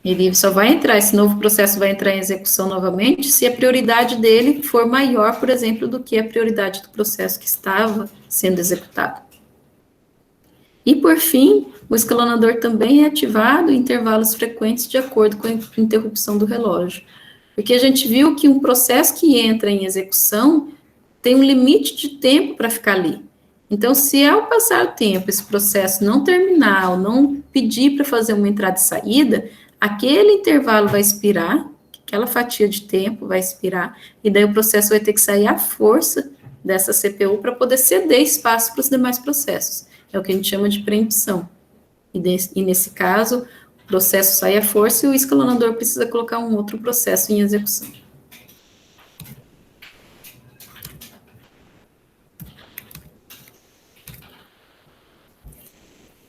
Ele só vai entrar, esse novo processo vai entrar em execução novamente se a prioridade dele for maior, por exemplo, do que a prioridade do processo que estava sendo executado. E, por fim, o escalonador também é ativado em intervalos frequentes de acordo com a interrupção do relógio. Porque a gente viu que um processo que entra em execução tem um limite de tempo para ficar ali. Então, se ao passar o tempo esse processo não terminar ou não pedir para fazer uma entrada e saída, aquele intervalo vai expirar, aquela fatia de tempo vai expirar, e daí o processo vai ter que sair à força dessa CPU para poder ceder espaço para os demais processos. É o que a gente chama de preempção. E nesse caso, o processo sai à força e o escalonador precisa colocar um outro processo em execução.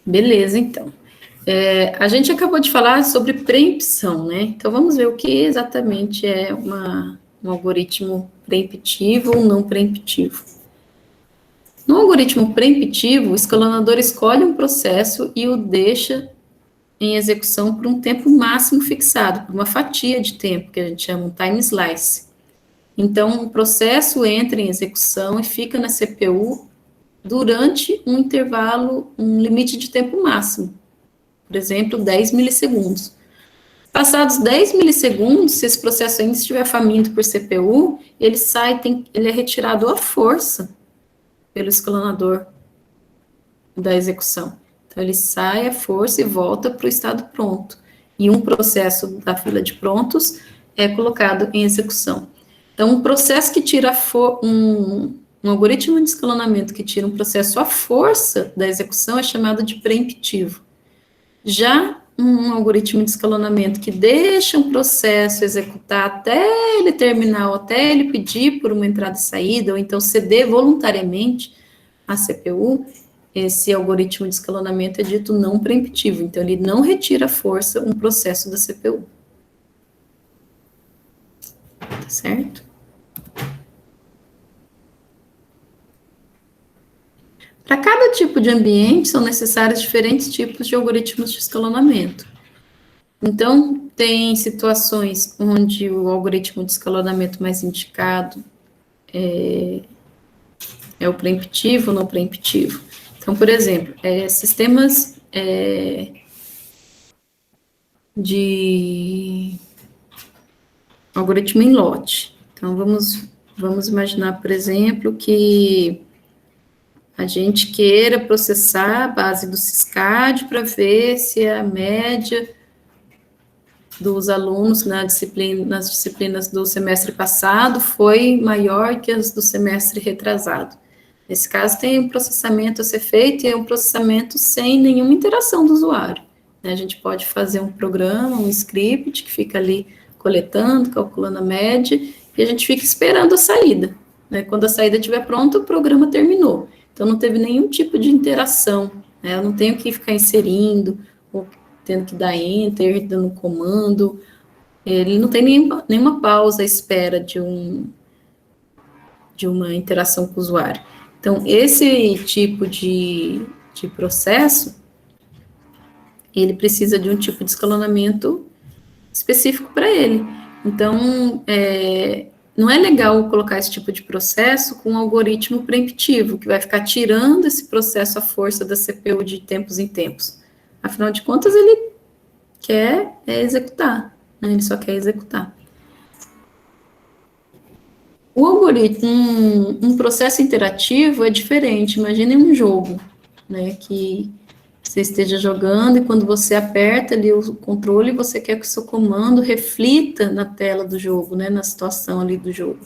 Beleza, então. A gente acabou de falar sobre preempção, né? Então, vamos ver o que exatamente é um algoritmo preemptivo ou não preemptivo. No algoritmo preemptivo, o escalonador escolhe um processo e o deixa em execução por um tempo máximo fixado, por uma fatia de tempo, que a gente chama um time slice. Então, o processo entra em execução e fica na CPU durante um intervalo, um limite de tempo máximo. Por exemplo, 10 milissegundos. Passados 10 milissegundos, se esse processo ainda estiver faminto por CPU, ele ele é retirado à força pelo escalonador da execução. Então, ele sai à força e volta para o estado pronto. E um processo da fila de prontos é colocado em execução. Então, um processo que tira um algoritmo de escalonamento que tira um processo à força da execução é chamado de preemptivo. Já um algoritmo de escalonamento que deixa um processo executar até ele terminar, ou até ele pedir por uma entrada e saída, ou então ceder voluntariamente a CPU, esse algoritmo de escalonamento é dito não preemptivo, então ele não retira à força um processo da CPU. Tá certo? Para cada tipo de ambiente, são necessários diferentes tipos de algoritmos de escalonamento. Então, tem situações onde o algoritmo de escalonamento mais indicado é o preemptivo ou não preemptivo. Então, por exemplo, sistemas de algoritmo em lote. Então, vamos imaginar, por exemplo, que a gente queira processar a base do Syscad para ver se a média dos alunos nas disciplinas do semestre passado foi maior que as do semestre retrasado. Nesse caso, tem um processamento a ser feito e é um processamento sem nenhuma interação do usuário. A gente pode fazer um programa, um script que fica ali coletando, calculando a média, e a gente fica esperando a saída. Quando a saída estiver pronta, o programa terminou. Então, não teve nenhum tipo de interação. Eu não tenho que ficar inserindo, ou tendo que dar enter, dando comando. Ele não tem nenhuma pausa à espera de uma interação com o usuário. Então, esse tipo de processo, ele precisa de um tipo de escalonamento específico para ele. Então, não é legal colocar esse tipo de processo com um algoritmo preemptivo, que vai ficar tirando esse processo à força da CPU de tempos em tempos. Afinal de contas, ele quer executar, né? Ele só quer executar. O algoritmo, um processo interativo é diferente. Imagine um jogo, né, que você esteja jogando e quando você aperta ali o controle, você quer que o seu comando reflita na tela do jogo, né, na situação ali do jogo.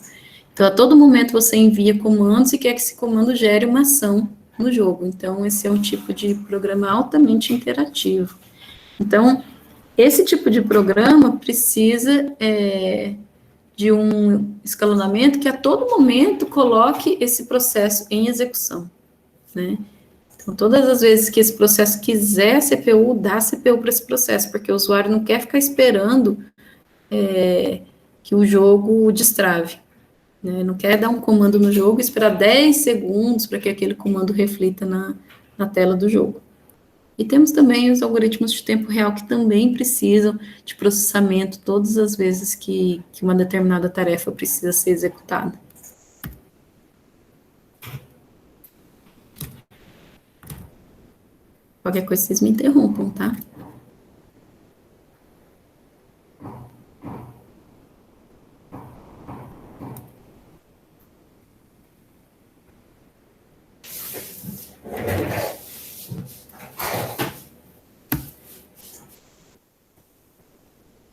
Então, a todo momento você envia comandos e quer que esse comando gere uma ação no jogo. Então, esse é um tipo de programa altamente interativo. Então, esse tipo de programa precisa de um escalonamento que a todo momento coloque esse processo em execução, né? Então, todas as vezes que esse processo quiser CPU, dá CPU para esse processo, porque o usuário não quer ficar esperando que o jogo destrave, né? Não quer dar um comando no jogo e esperar 10 segundos para que aquele comando reflita na tela do jogo. E temos também os algoritmos de tempo real que também precisam de processamento todas as vezes que uma determinada tarefa precisa ser executada. Qualquer coisa vocês me interrompam, tá?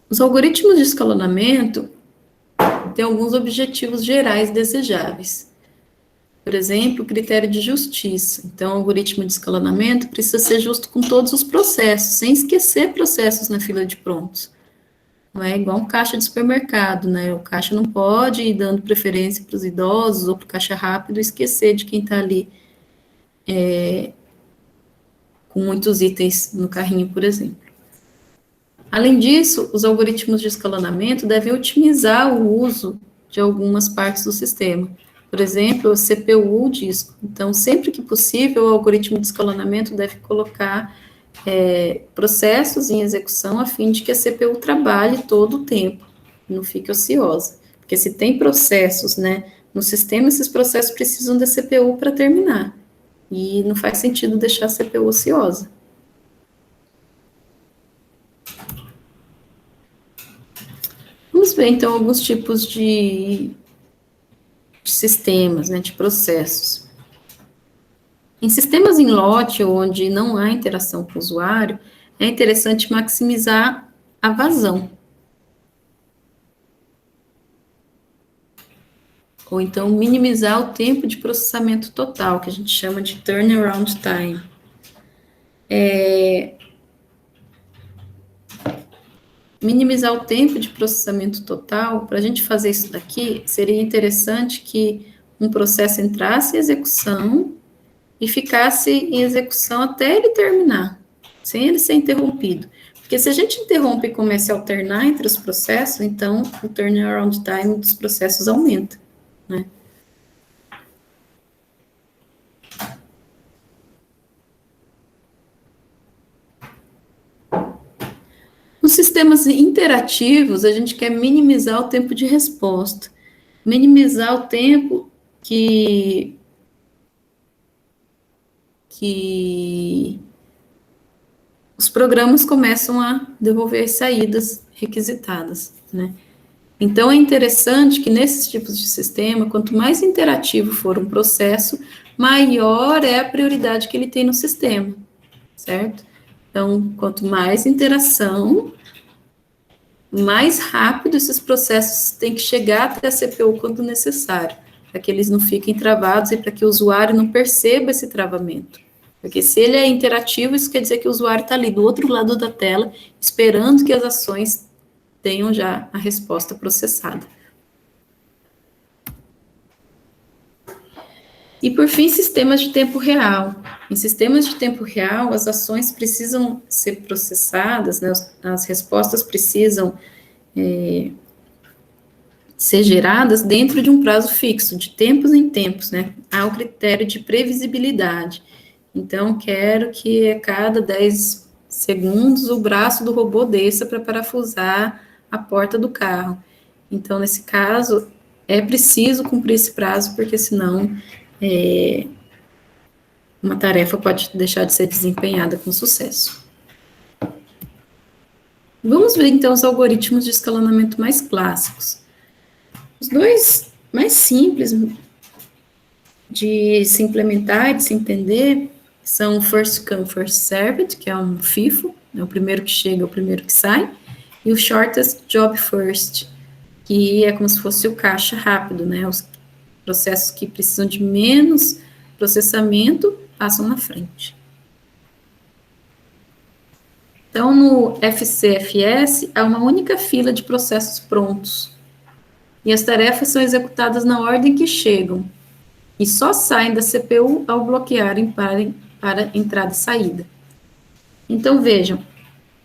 Os algoritmos de escalonamento têm alguns objetivos gerais desejáveis. Por exemplo, o critério de justiça. Então, o algoritmo de escalonamento precisa ser justo com todos os processos, sem esquecer processos na fila de prontos. Não é igual um caixa de supermercado, né? O caixa não pode ir dando preferência para os idosos ou para o caixa rápido e esquecer de quem está ali com muitos itens no carrinho, por exemplo. Além disso, os algoritmos de escalonamento devem otimizar o uso de algumas partes do sistema. Por exemplo, o CPU ou disco. Então, sempre que possível, o algoritmo de escalonamento deve colocar processos em execução a fim de que a CPU trabalhe todo o tempo, não fique ociosa. Porque se tem processos, né, no sistema, esses processos precisam da CPU para terminar. E não faz sentido deixar a CPU ociosa. Vamos ver, então, alguns tipos de sistemas, né, de processos. Em sistemas em lote, onde não há interação com o usuário, é interessante maximizar a vazão. Ou então, minimizar o tempo de processamento total, que a gente chama de turnaround time. Minimizar o tempo de processamento total, para a gente fazer isso daqui, seria interessante que um processo entrasse em execução e ficasse em execução até ele terminar, sem ele ser interrompido. Porque se a gente interrompe e começa a alternar entre os processos, então o turnaround time dos processos aumenta, né? Nos sistemas interativos, a gente quer minimizar o tempo de resposta, minimizar o tempo que os programas começam a devolver as saídas requisitadas, né? Então, é interessante que nesses tipos de sistema, quanto mais interativo for um processo, maior é a prioridade que ele tem no sistema, certo? Então, quanto mais interação, mais rápido esses processos têm que chegar até a CPU quando necessário, para que eles não fiquem travados e para que o usuário não perceba esse travamento. Porque se ele é interativo, isso quer dizer que o usuário está ali do outro lado da tela, esperando que as ações tenham já a resposta processada. E, por fim, sistemas de tempo real. Em sistemas de tempo real, as ações precisam ser processadas, né, as respostas precisam ser geradas dentro de um prazo fixo, de tempos em tempos, né? Há o critério de previsibilidade. Então, quero que a cada 10 segundos o braço do robô desça para parafusar a porta do carro. Então, nesse caso, é preciso cumprir esse prazo, porque senão uma tarefa pode deixar de ser desempenhada com sucesso. Vamos ver, então, os algoritmos de escalonamento mais clássicos. Os dois mais simples de se implementar e de se entender são first come, first served, que é um FIFO, né, o primeiro que chega é o primeiro que sai, e o shortest job first, que é como se fosse o caixa rápido, né, os processos que precisam de menos processamento passam na frente. Então, no FCFS, há uma única fila de processos prontos, e as tarefas são executadas na ordem que chegam, e só saem da CPU ao bloquearem para entrada e saída. Então, vejam,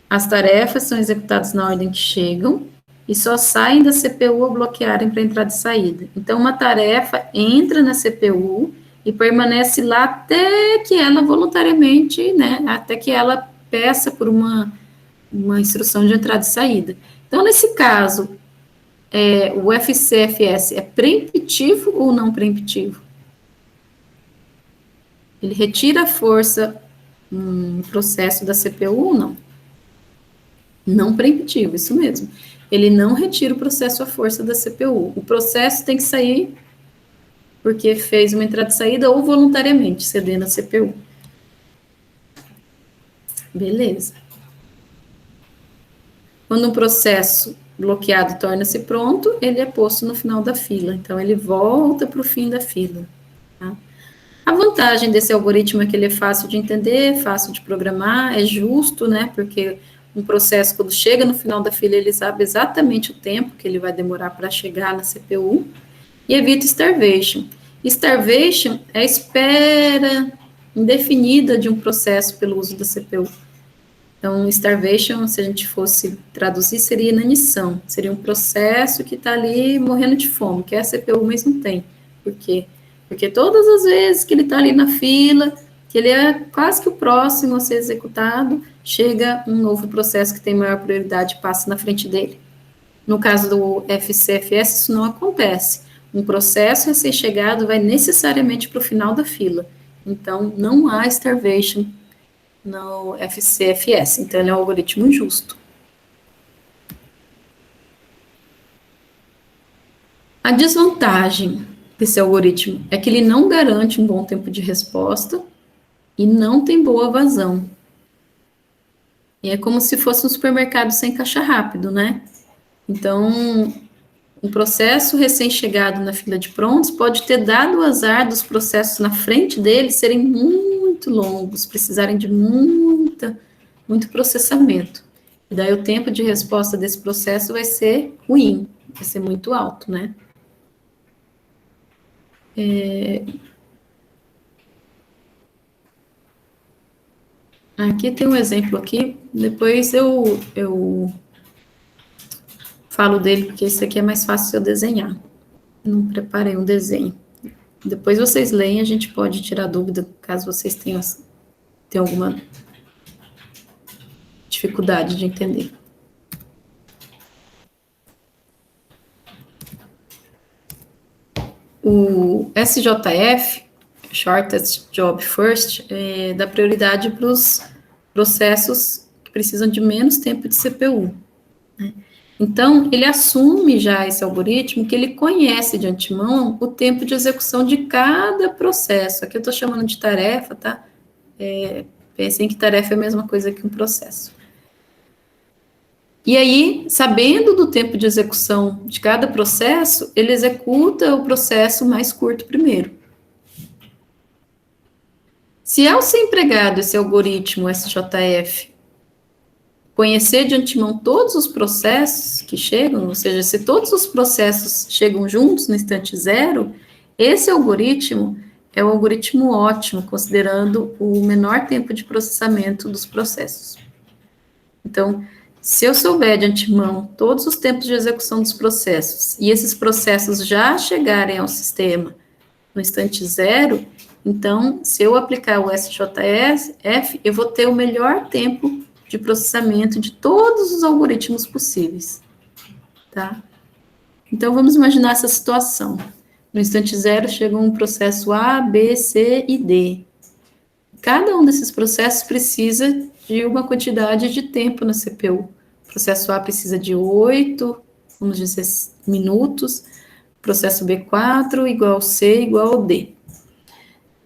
as tarefas são executadas na ordem que chegam, e só saem da CPU ao bloquearem para entrada e saída. Então, uma tarefa entra na CPU e permanece lá até que ela voluntariamente, né, até que ela peça por uma instrução de entrada e saída. Então, nesse caso, o FCFS é preemptivo ou não preemptivo? Ele retira a força no processo da CPU ou não? Não preemptivo, isso mesmo. Ele não retira o processo à força da CPU. O processo tem que sair porque fez uma entrada e saída ou voluntariamente, cedendo a CPU. Beleza. Quando um processo bloqueado torna-se pronto, ele é posto no final da fila. Então, ele volta para o fim da fila. Tá? A vantagem desse algoritmo é que ele é fácil de entender, fácil de programar, é justo, né? Porque um processo, quando chega no final da fila, ele sabe exatamente o tempo que ele vai demorar para chegar na CPU, e evita starvation. Starvation é a espera indefinida de um processo pelo uso da CPU. Então, starvation, se a gente fosse traduzir, seria inanição. Seria um processo que está ali morrendo de fome, que a CPU, mas não tem. Por quê? Porque todas as vezes que ele está ali na fila, que ele é quase que o próximo a ser executado, chega um novo processo que tem maior prioridade e passa na frente dele. No caso do FCFS, isso não acontece. Um processo recém-chegado vai necessariamente para o final da fila. Então, não há starvation no FCFS. Então, ele é um algoritmo justo. A desvantagem desse algoritmo é que ele não garante um bom tempo de resposta e não tem boa vazão. E é como se fosse um supermercado sem caixa rápido, né? Então, um processo recém-chegado na fila de prontos pode ter dado o azar dos processos na frente dele serem muito longos, precisarem de muito processamento. E daí o tempo de resposta desse processo vai ser ruim, vai ser muito alto, né? Aqui tem um exemplo aqui, depois eu falo dele, porque esse aqui é mais fácil eu desenhar. Não preparei um desenho. Depois vocês leem, a gente pode tirar dúvida, caso vocês tenham alguma dificuldade de entender. O SJF, Shortest Job First, dá prioridade para os processos que precisam de menos tempo de CPU. Né? Então, ele assume já esse algoritmo que ele conhece de antemão o tempo de execução de cada processo. Aqui eu estou chamando de tarefa, tá? Pensem que tarefa é a mesma coisa que um processo. E aí, sabendo do tempo de execução de cada processo, ele executa o processo mais curto primeiro. Se ao ser empregado esse algoritmo SJF conhecer de antemão todos os processos que chegam, ou seja, se todos os processos chegam juntos no instante zero, esse algoritmo é um algoritmo ótimo, considerando o menor tempo de processamento dos processos. Então, se eu souber de antemão todos os tempos de execução dos processos, e esses processos já chegarem ao sistema no instante zero, então, se eu aplicar o SJF, eu vou ter o melhor tempo de processamento de todos os algoritmos possíveis, tá? Então, vamos imaginar essa situação. No instante zero, chega um processo A, B, C e D. Cada um desses processos precisa de uma quantidade de tempo na CPU. O processo A precisa de 8, vamos dizer, minutos. processo B4 igual ao C igual ao D.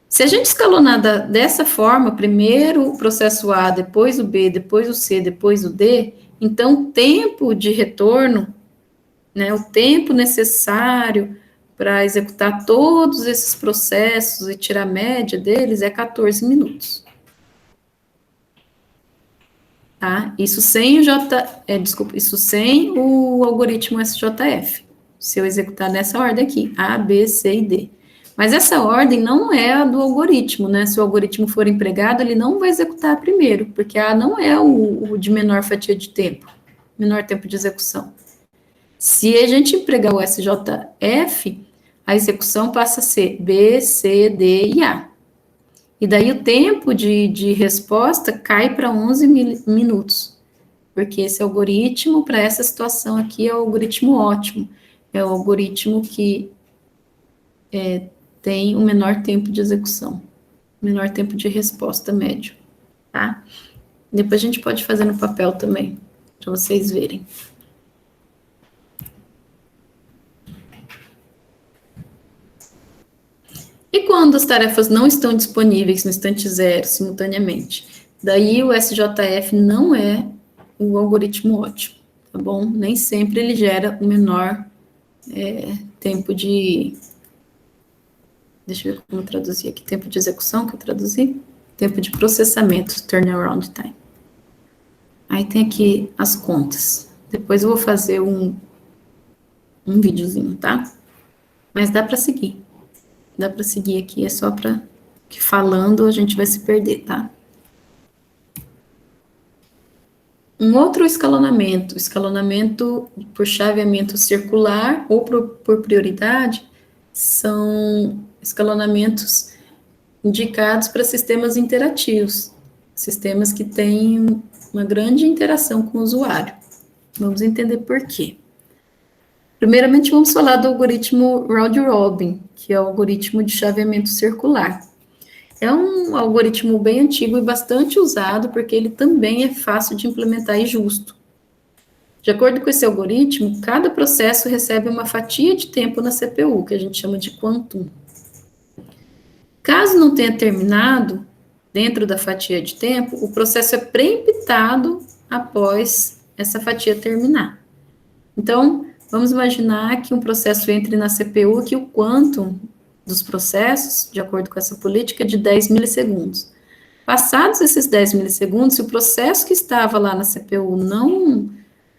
Se a gente escalonar dessa forma, primeiro o processo A, depois o B, depois o C, depois o D, então o tempo de retorno, né, o tempo necessário para executar todos esses processos e tirar a média deles é 14 minutos. Tá? Isso sem isso sem o algoritmo SJF. Se eu executar nessa ordem aqui, A, B, C e D. Mas essa ordem não é a do algoritmo, né? Se o algoritmo for empregado, ele não vai executar primeiro, porque A não é o de menor fatia de tempo, menor tempo de execução. Se a gente empregar o SJF, a execução passa a ser B, C, D e A. E daí o tempo de resposta cai para 11 minutos, porque esse algoritmo, para essa situação aqui, é o algoritmo ótimo, é o algoritmo que tem o menor tempo de execução, menor tempo de resposta médio, tá? Depois a gente pode fazer no papel também, para vocês verem. E quando as tarefas não estão disponíveis no instante zero, simultaneamente? Daí o SJF não é o algoritmo ótimo, tá bom? Nem sempre ele gera o menor tempo de... Deixa eu ver como traduzir aqui. Tempo de execução que eu traduzi? Tempo de processamento, turnaround time. Aí tem aqui as contas. Depois eu vou fazer um videozinho, tá? Mas dá para seguir. Dá para seguir aqui, é só para que falando a gente vai se perder, tá? Um outro escalonamento por chaveamento circular ou por prioridade, são escalonamentos indicados para sistemas interativos, sistemas que têm uma grande interação com o usuário. Vamos entender por quê. Primeiramente, vamos falar do algoritmo round-robin, que é o algoritmo de chaveamento circular. É um algoritmo bem antigo e bastante usado, porque ele também é fácil de implementar e justo. De acordo com esse algoritmo, cada processo recebe uma fatia de tempo na CPU, que a gente chama de quantum. Caso não tenha terminado, dentro da fatia de tempo, o processo é preemptado após essa fatia terminar. Então, vamos imaginar que um processo entre na CPU, que o quantum dos processos, de acordo com essa política, é de 10 milissegundos. Passados esses 10 milissegundos, se o processo que estava lá na CPU não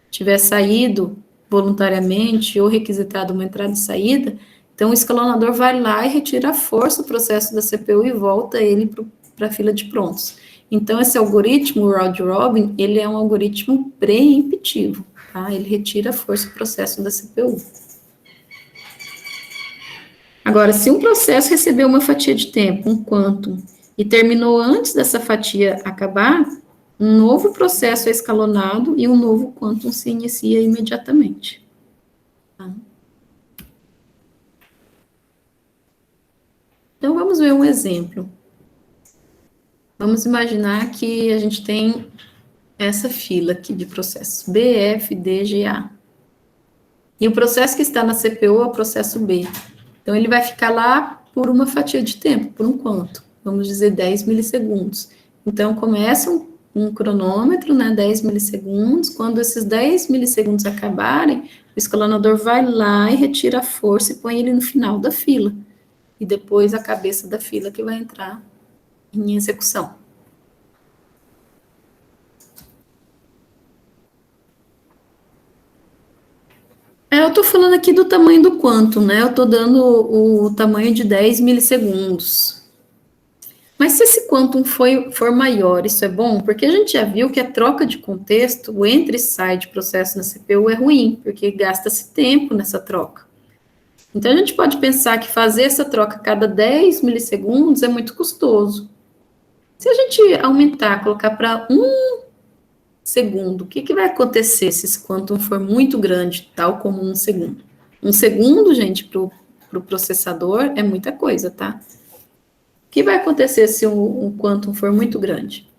tiver saído voluntariamente ou requisitado uma entrada e saída, então o escalonador vai lá e retira à força o processo da CPU e volta ele para a fila de prontos. Então, esse algoritmo, o round-robin, ele é um algoritmo preemptivo, tá? Ele retira à força o processo da CPU. Agora, se um processo recebeu uma fatia de tempo, um quantum, e terminou antes dessa fatia acabar, um novo processo é escalonado e um novo quantum se inicia imediatamente. Tá? Então, vamos ver um exemplo. Vamos imaginar que a gente tem essa fila aqui de processos, B, F, D, G, A. E o processo que está na CPU é o processo B. Então, ele vai ficar lá por uma fatia de tempo, por um quanto? Vamos dizer 10 milissegundos. Então, começa um cronômetro, né, 10 milissegundos. Quando esses 10 milissegundos acabarem, o escalonador vai lá e retira a força e põe ele no final da fila. E depois a cabeça da fila que vai entrar em execução. Eu estou falando aqui do tamanho do quantum, né? Eu estou dando o tamanho de 10 milissegundos. Mas se esse quantum for maior, isso é bom? Porque a gente já viu que a troca de contexto, o entra e sai de processo na CPU é ruim, porque gasta-se tempo nessa troca. Então, a gente pode pensar que fazer essa troca a cada 10 milissegundos é muito custoso. Se a gente aumentar, colocar para 1 segundo, o que vai acontecer se esse quantum for muito grande, tal como 1 segundo? 1 segundo, gente, para o processador é muita coisa, tá? O que vai acontecer se um quantum for muito grande?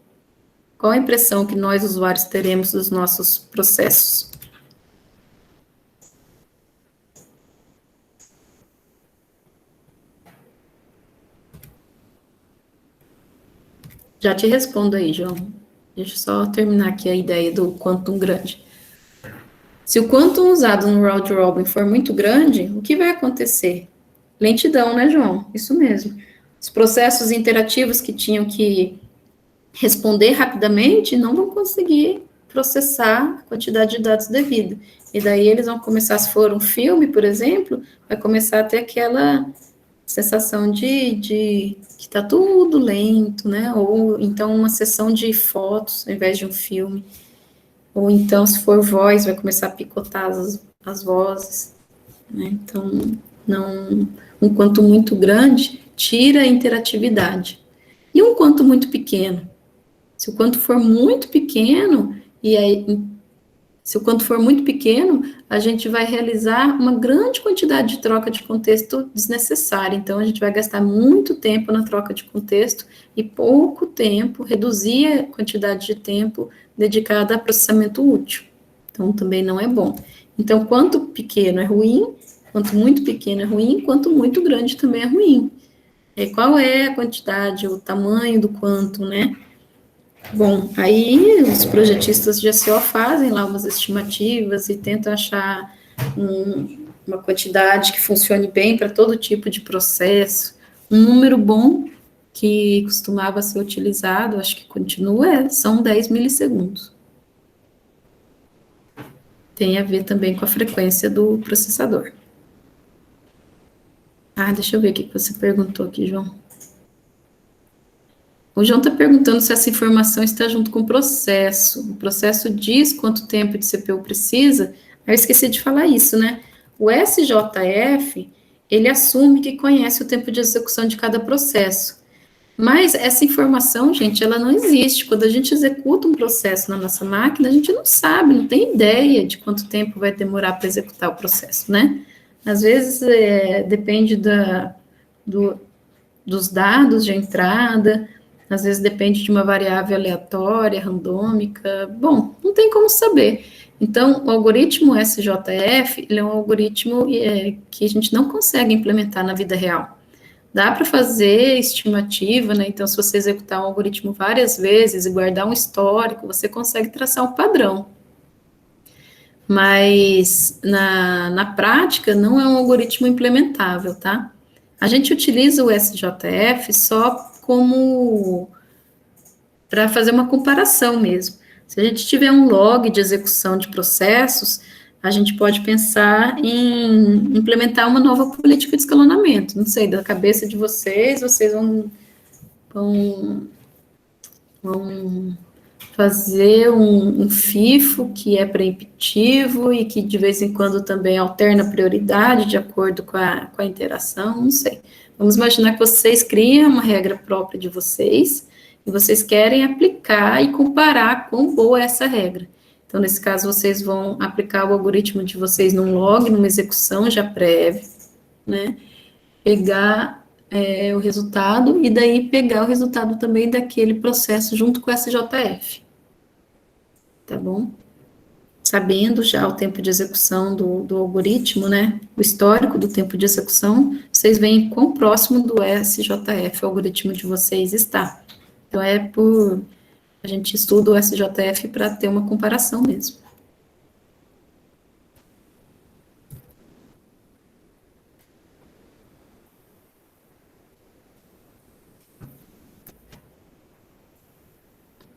Qual a impressão que nós, usuários, teremos dos nossos processos? Já te respondo aí, João. Deixa eu só terminar aqui a ideia do quantum grande. Se o quantum usado no round robin for muito grande, o que vai acontecer? Lentidão, né, João? Isso mesmo. Os processos interativos que tinham que responder rapidamente não vão conseguir processar a quantidade de dados devida. E daí eles vão começar, se for um filme, por exemplo, vai começar a ter aquela sensação de que está tudo lento, né? Ou então uma sessão de fotos ao invés de um filme. Ou então, se for voz, vai começar a picotar as vozes. Né? Então, não, um quanto muito grande tira a interatividade. E um quanto muito pequeno? Se o quanto for muito pequeno, e aí, se o quanto for muito pequeno, a gente vai realizar uma grande quantidade de troca de contexto desnecessária. Então, a gente vai gastar muito tempo na troca de contexto e pouco tempo, reduzir a quantidade de tempo dedicada a processamento útil. Então, também não é bom. Então, quanto pequeno é ruim, quanto muito pequeno é ruim, quanto muito grande também é ruim. E qual é a quantidade, o tamanho do quanto, né? Bom, aí os projetistas de SEO fazem lá umas estimativas e tentam achar uma quantidade que funcione bem para todo tipo de processo. Um número bom que costumava ser utilizado, acho que continua, são 10 milissegundos. Tem a ver também com a frequência do processador. Deixa eu ver o que você perguntou aqui, João. O João está perguntando se essa informação está junto com o processo. O processo diz quanto tempo de CPU precisa. Eu esqueci de falar isso, né? O SJF, ele assume que conhece o tempo de execução de cada processo. Mas essa informação, gente, ela não existe. Quando a gente executa um processo na nossa máquina, a gente não sabe, não tem ideia de quanto tempo vai demorar para executar o processo, né? Às vezes, depende dos dados de entrada, às vezes depende de uma variável aleatória, randômica, bom, não tem como saber. Então, o algoritmo SJF, ele é um algoritmo que a gente não consegue implementar na vida real. Dá para fazer estimativa, né? Então, se você executar um algoritmo várias vezes e guardar um histórico, você consegue traçar um padrão. Mas, na prática, não é um algoritmo implementável, tá? A gente utiliza o SJF só como para fazer uma comparação mesmo. Se a gente tiver um log de execução de processos, a gente pode pensar em implementar uma nova política de escalonamento. Não sei, da cabeça de vocês vão fazer um FIFO que é preemptivo e que de vez em quando também alterna prioridade de acordo com a interação, não sei. Vamos imaginar que vocês criam uma regra própria de vocês e vocês querem aplicar e comparar quão boa é essa regra. Então, nesse caso, vocês vão aplicar o algoritmo de vocês num log, numa execução já prévia, né? Pegar o resultado e daí pegar o resultado também daquele processo junto com o SJF. Tá bom? Sabendo já o tempo de execução do algoritmo, né? O histórico do tempo de execução, vocês veem quão próximo do SJF o algoritmo de vocês está. Então, a gente estuda o SJF para ter uma comparação mesmo.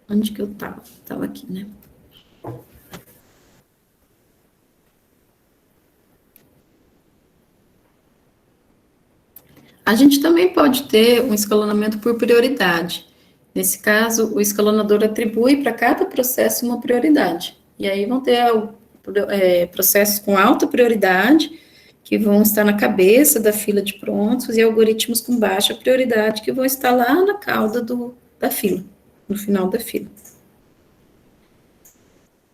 Onde que eu estava? Estava aqui, né? A gente também pode ter um escalonamento por prioridade. Nesse caso, o escalonador atribui para cada processo uma prioridade. E aí vão ter processos com alta prioridade, que vão estar na cabeça da fila de prontos, e algoritmos com baixa prioridade, que vão estar lá na cauda da fila, no final da fila.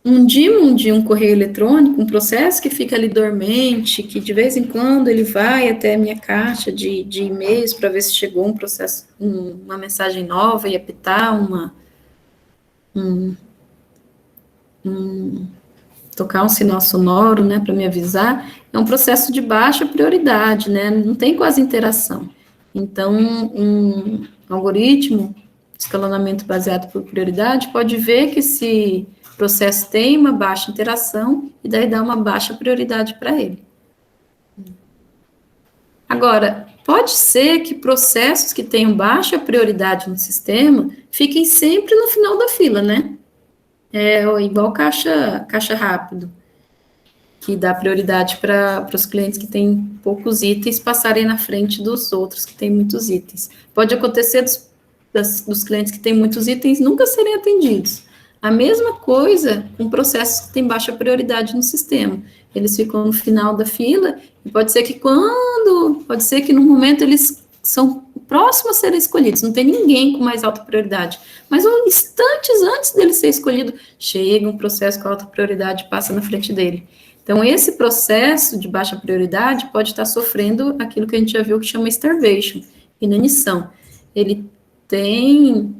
Um daemon de um correio eletrônico, um processo que fica ali dormente, que de vez em quando ele vai até a minha caixa de e-mails para ver se chegou um processo, uma mensagem nova e apitar tocar um sinal sonoro, né, para me avisar, é um processo de baixa prioridade, né, não tem quase interação. Então, um algoritmo escalonamento baseado por prioridade, pode ver que esse processo tem uma baixa interação e daí dá uma baixa prioridade para ele. Agora, pode ser que processos que tenham baixa prioridade no sistema fiquem sempre no final da fila, né? É igual caixa rápido, que dá prioridade para os clientes que têm poucos itens passarem na frente dos outros que têm muitos itens. Pode acontecer dos clientes que têm muitos itens nunca serem atendidos. A mesma coisa com processos que têm baixa prioridade no sistema. Eles ficam no final da fila e pode ser que no momento eles são próximos a serem escolhidos, não tem ninguém com mais alta prioridade. Mas instantes antes dele ser escolhido, chega um processo com alta prioridade e passa na frente dele. Então, esse processo de baixa prioridade pode estar sofrendo aquilo que a gente já viu que chama starvation, inanição. Ele tem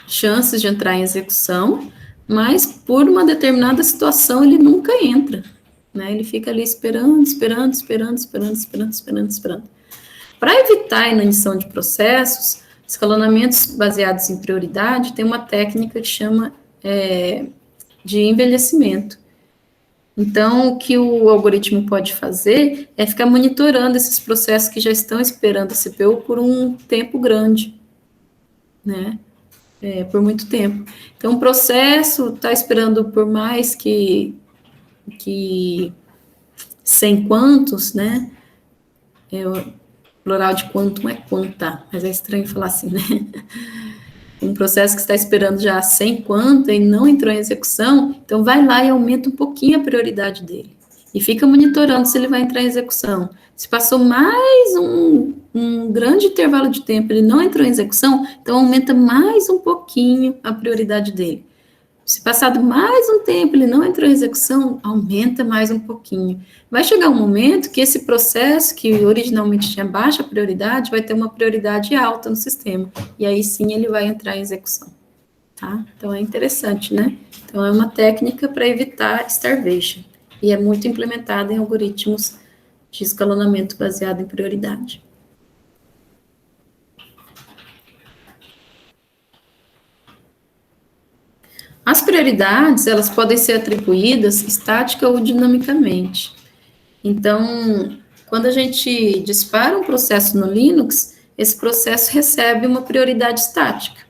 chances de entrar em execução, mas por uma determinada situação ele nunca entra, né? Ele fica ali esperando. Para evitar a inanição de processos, escalonamentos baseados em prioridade tem uma técnica que chama de envelhecimento. Então, o que o algoritmo pode fazer é ficar monitorando esses processos que já estão esperando a CPU por um tempo grande, né? Por muito tempo. Então, o processo está esperando por mais que 100 quantos, né? O plural de quantum é quanta, mas é estranho falar assim, né? Um processo que está esperando já 100 quanta e não entrou em execução, então vai lá e aumenta um pouquinho a prioridade dele. E fica monitorando se ele vai entrar em execução. Se passou mais um grande intervalo de tempo, ele não entrou em execução, então aumenta mais um pouquinho a prioridade dele. Se passado mais um tempo ele não entrou em execução, aumenta mais um pouquinho. Vai chegar um momento que esse processo, que originalmente tinha baixa prioridade, vai ter uma prioridade alta no sistema. E aí sim ele vai entrar em execução. Tá? Então é interessante, né? Então é uma técnica para evitar starvation. E é muito implementada em algoritmos de escalonamento baseado em prioridade. As prioridades, elas podem ser atribuídas estática ou dinamicamente. Então, quando a gente dispara um processo no Linux, esse processo recebe uma prioridade estática.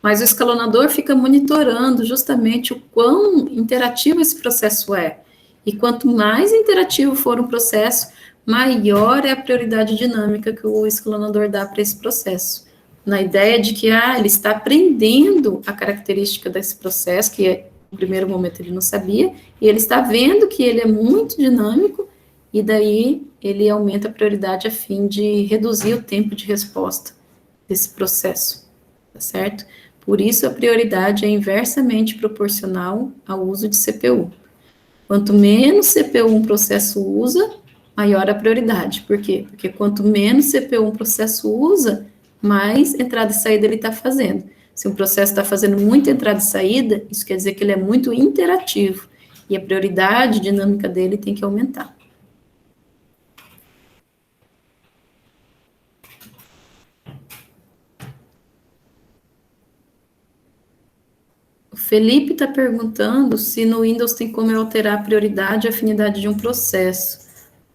Mas o escalonador fica monitorando justamente o quão interativo esse processo é. E quanto mais interativo for um processo, maior é a prioridade dinâmica que o escalonador dá para esse processo. Na ideia de que ele está aprendendo a característica desse processo, que no primeiro momento ele não sabia, e ele está vendo que ele é muito dinâmico, e daí ele aumenta a prioridade a fim de reduzir o tempo de resposta desse processo, tá certo? Por isso a prioridade é inversamente proporcional ao uso de CPU. Quanto menos CPU um processo usa, maior a prioridade. Por quê? Porque quanto menos CPU um processo usa, mais entrada e saída ele está fazendo. Se um processo está fazendo muita entrada e saída, isso quer dizer que ele é muito interativo, e a prioridade dinâmica dele tem que aumentar. O Felipe está perguntando se no Windows tem como eu alterar a prioridade e afinidade de um processo.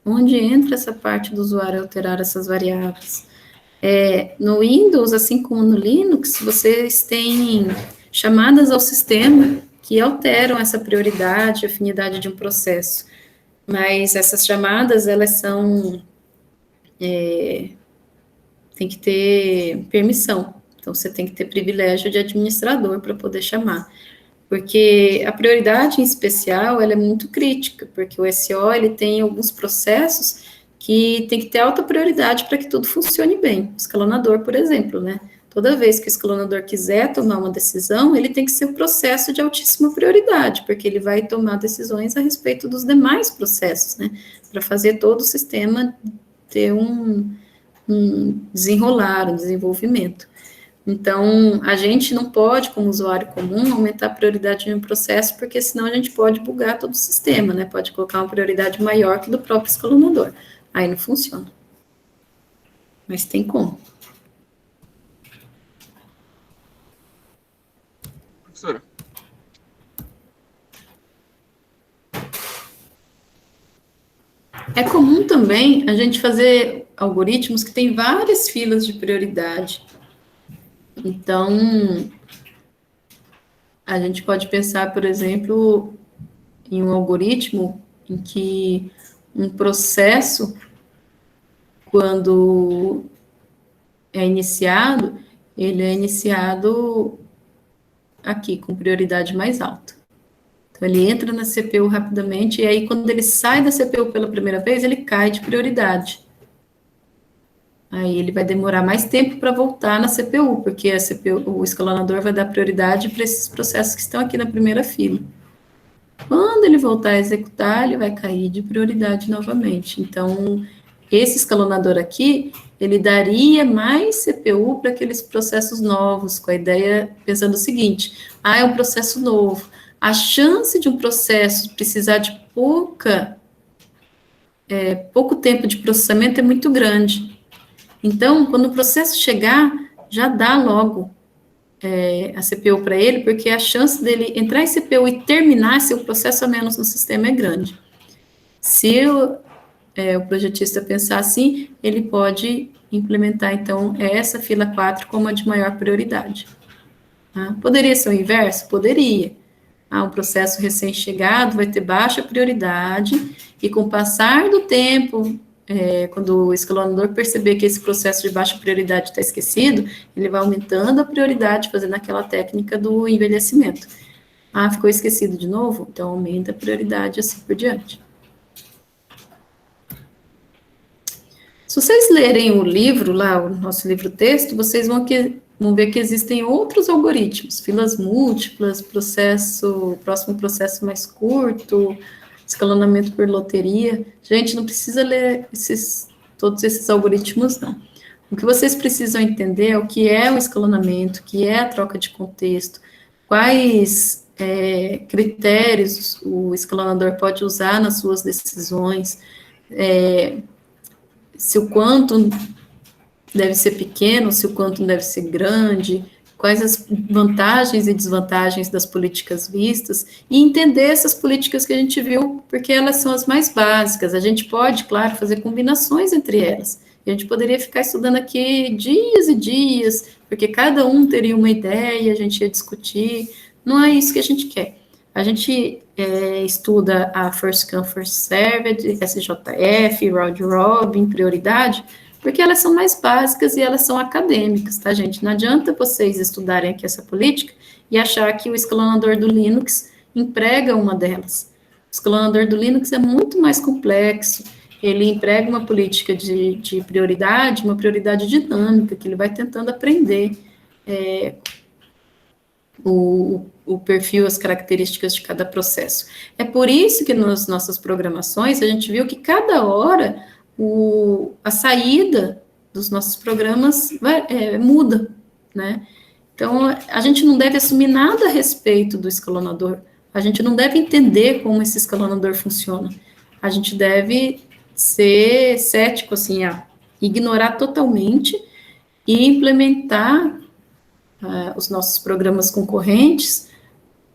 Onde entra essa parte do usuário alterar essas variáveis? No Windows, assim como no Linux, vocês têm chamadas ao sistema que alteram essa prioridade, afinidade de um processo. Mas essas chamadas, elas são... tem que ter permissão. Então, você tem que ter privilégio de administrador para poder chamar. Porque a prioridade em especial, ela é muito crítica, porque o SO, ele tem alguns processos que tem que ter alta prioridade para que tudo funcione bem. O escalonador, por exemplo, né? Toda vez que o escalonador quiser tomar uma decisão, ele tem que ser um processo de altíssima prioridade, porque ele vai tomar decisões a respeito dos demais processos, né? Para fazer todo o sistema ter um desenrolar, um desenvolvimento. Então, a gente não pode, como usuário comum, aumentar a prioridade de um processo, porque senão a gente pode bugar todo o sistema, né? Pode colocar uma prioridade maior que do próprio escalonador. Aí não funciona. Mas tem como. professora? É comum também a gente fazer algoritmos que têm várias filas de prioridade. Então, a gente pode pensar, por exemplo, em um algoritmo em que um processo, quando é iniciado, ele é iniciado aqui, com prioridade mais alta. Então, ele entra na CPU rapidamente, e aí, quando ele sai da CPU pela primeira vez, ele cai de prioridade. Aí ele vai demorar mais tempo para voltar na CPU, porque a CPU, o escalonador vai dar prioridade para esses processos que estão aqui na primeira fila. Quando ele voltar a executar, ele vai cair de prioridade novamente. Então, esse escalonador aqui, ele daria mais CPU para aqueles processos novos, com a ideia, pensando o seguinte, é um processo novo. A chance de um processo precisar de pouco tempo de processamento é muito grande. Então, quando o processo chegar, já dá logo a CPU para ele, porque a chance dele entrar em CPU e terminar seu processo a menos no sistema é grande. Se o projetista pensar assim, ele pode implementar, então, essa fila 4 como a de maior prioridade. Tá? Poderia ser o inverso? Poderia. Um processo recém-chegado vai ter baixa prioridade, e com o passar do tempo, quando o escalonador perceber que esse processo de baixa prioridade está esquecido, ele vai aumentando a prioridade, fazendo aquela técnica do envelhecimento. Ficou esquecido de novo? Então, aumenta a prioridade, assim por diante. Se vocês lerem o livro lá, o nosso livro-texto, vocês vão ver que existem outros algoritmos, filas múltiplas, próximo processo mais curto, escalonamento por loteria. Gente, não precisa ler todos esses algoritmos, não. O que vocês precisam entender é o que é o escalonamento, o que é a troca de contexto, quais critérios o escalonador pode usar nas suas decisões, se o quantum deve ser pequeno, se o quantum deve ser grande, quais as vantagens e desvantagens das políticas vistas, e entender essas políticas que a gente viu, porque elas são as mais básicas. A gente pode, claro, fazer combinações entre elas. A gente poderia ficar estudando aqui dias e dias, porque cada um teria uma ideia, a gente ia discutir. Não é isso que a gente quer. A gente estuda a First Come, First Served, SJF, Round Robin, prioridade, porque elas são mais básicas e elas são acadêmicas, tá, gente? Não adianta vocês estudarem aqui essa política e achar que o escalonador do Linux emprega uma delas. O escalonador do Linux é muito mais complexo, ele emprega uma política de prioridade, uma prioridade dinâmica, que ele vai tentando aprender o perfil, as características de cada processo. É por isso que nas nossas programações a gente viu que cada hora a saída dos nossos programas muda, né? Então, a gente não deve assumir nada a respeito do escalonador, a gente não deve entender como esse escalonador funciona, a gente deve ser cético, assim, ignorar totalmente e implementar os nossos programas concorrentes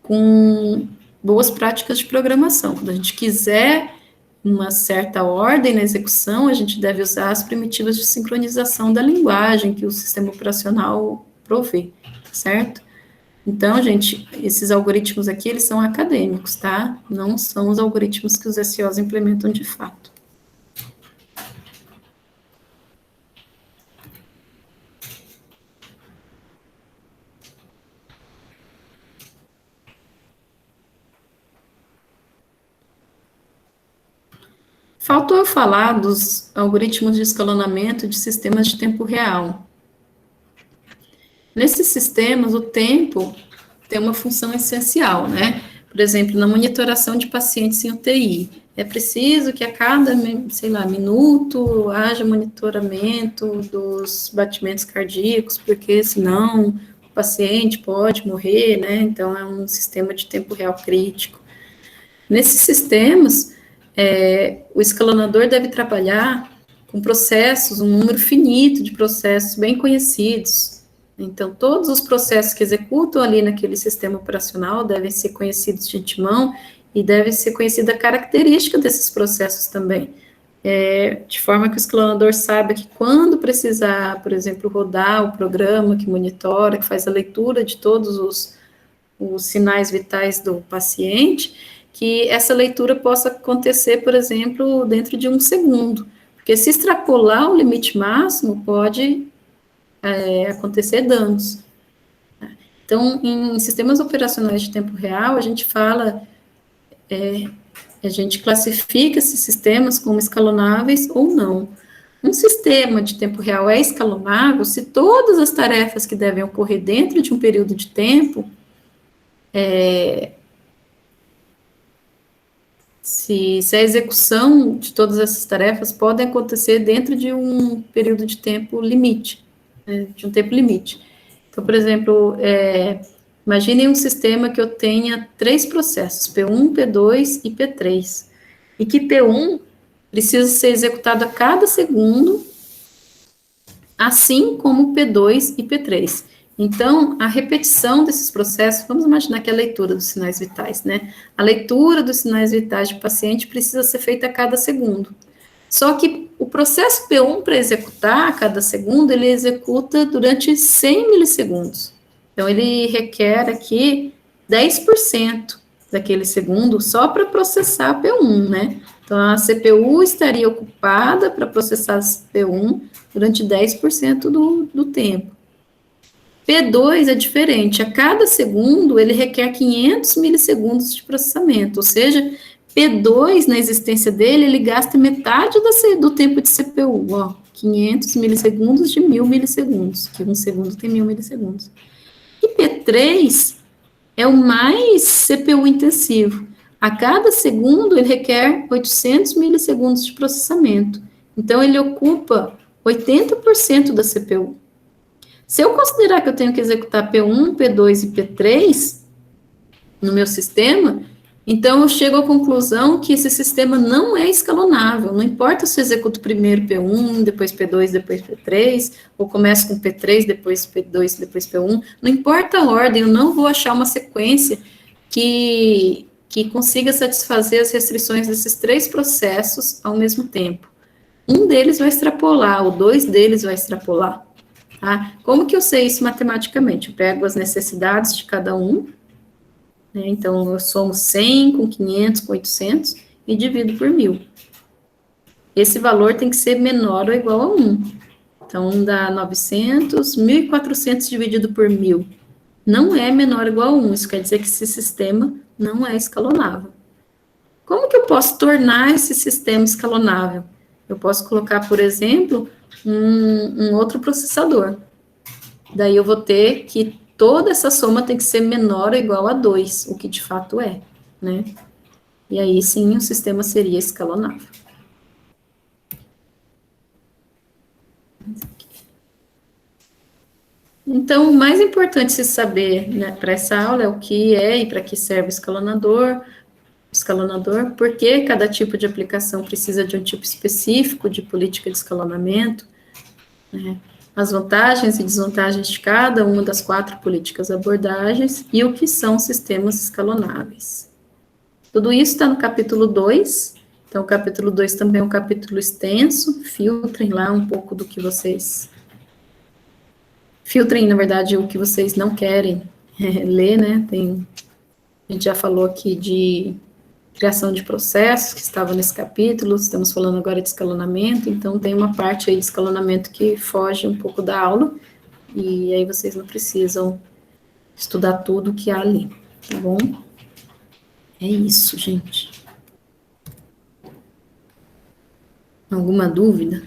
com boas práticas de programação. Quando a gente quiser uma certa ordem na execução, a gente deve usar as primitivas de sincronização da linguagem que o sistema operacional provê, certo? Então, gente, esses algoritmos aqui, eles são acadêmicos, tá? Não são os algoritmos que os SEOs implementam de fato. Faltou eu falar dos algoritmos de escalonamento de sistemas de tempo real. Nesses sistemas, o tempo tem uma função essencial, né? Por exemplo, na monitoração de pacientes em UTI, é preciso que a cada, minuto haja monitoramento dos batimentos cardíacos, porque senão o paciente pode morrer, né? Então, é um sistema de tempo real crítico. Nesses sistemas, o escalonador deve trabalhar com processos, um número finito de processos bem conhecidos, Então, todos os processos que executam ali naquele sistema operacional devem ser conhecidos de antemão e deve ser conhecida a característica desses processos também. De forma que o escalonador saiba que quando precisar, por exemplo, rodar o programa que monitora, que faz a leitura de todos os sinais vitais do paciente, que essa leitura possa acontecer, por exemplo, dentro de 1 segundo. Porque se extrapolar o limite máximo, pode acontecer danos. Então, em sistemas operacionais de tempo real, a gente fala, a gente classifica esses sistemas como escalonáveis ou não. Um sistema de tempo real é escalonável se todas as tarefas que devem ocorrer dentro de um período de tempo, se a execução de todas essas tarefas podem acontecer dentro de um período de tempo limite, de um tempo limite. Então, por exemplo, imaginem um sistema que eu tenha 3 processos, P1, P2 e P3, e que P1 precisa ser executado a cada segundo, assim como P2 e P3. Então, a repetição desses processos, vamos imaginar que é a leitura dos sinais vitais, né? A leitura dos sinais vitais do paciente precisa ser feita a cada segundo. Só que o processo P1 para executar a cada segundo, ele executa durante 100 milissegundos. Então, ele requer aqui 10% daquele segundo só para processar P1, né? Então, a CPU estaria ocupada para processar P1 durante 10% do tempo. P2 é diferente, a cada segundo ele requer 500 milissegundos de processamento, ou seja, P2, na existência dele, ele gasta metade do tempo de CPU, 500 milissegundos de 1000 milissegundos, que 1 segundo tem 1000 milissegundos. E P3 é o mais CPU intensivo. A cada segundo ele requer 800 milissegundos de processamento. Então, ele ocupa 80% da CPU. Se eu considerar que eu tenho que executar P1, P2 e P3 no meu sistema, então eu chego à conclusão que esse sistema não é escalonável. Não importa se eu executo primeiro P1, depois P2, depois P3, ou começo com P3, depois P2, depois P1. Não importa a ordem, eu não vou achar uma sequência que consiga satisfazer as restrições desses 3 processos ao mesmo tempo. Um deles vai extrapolar, ou 2 deles vai extrapolar. Tá? Como que eu sei isso matematicamente? Eu pego as necessidades de cada um, né? Então, eu somo 100 com 500 com 800 e divido por 1000. Esse valor tem que ser menor ou igual a 1. Então, dá 900, 1.400 dividido por 1000. Não é menor ou igual a 1, isso quer dizer que esse sistema não é escalonável. Como que eu posso tornar esse sistema escalonável? Eu posso colocar, por exemplo, um outro processador. Daí eu vou ter que toda essa soma tem que ser menor ou igual a 2, o que de fato é, né? E aí sim o sistema seria escalonável. Então, o mais importante se saber, né, para essa aula é o que é e para que serve o escalonador, por que cada tipo de aplicação precisa de um tipo específico de política de escalonamento, né? As vantagens e desvantagens de cada uma das 4 políticas abordagens e o que são sistemas escalonáveis. Tudo isso está no capítulo 2, então o capítulo 2 também é um capítulo extenso, filtrem lá um pouco do que vocês... Filtrem, na verdade, o que vocês não querem ler, né? A gente já falou aqui de criação de processos, que estava nesse capítulo, estamos falando agora de escalonamento, então tem uma parte aí de escalonamento que foge um pouco da aula, e aí vocês não precisam estudar tudo que há ali, tá bom? É isso, gente. Alguma dúvida?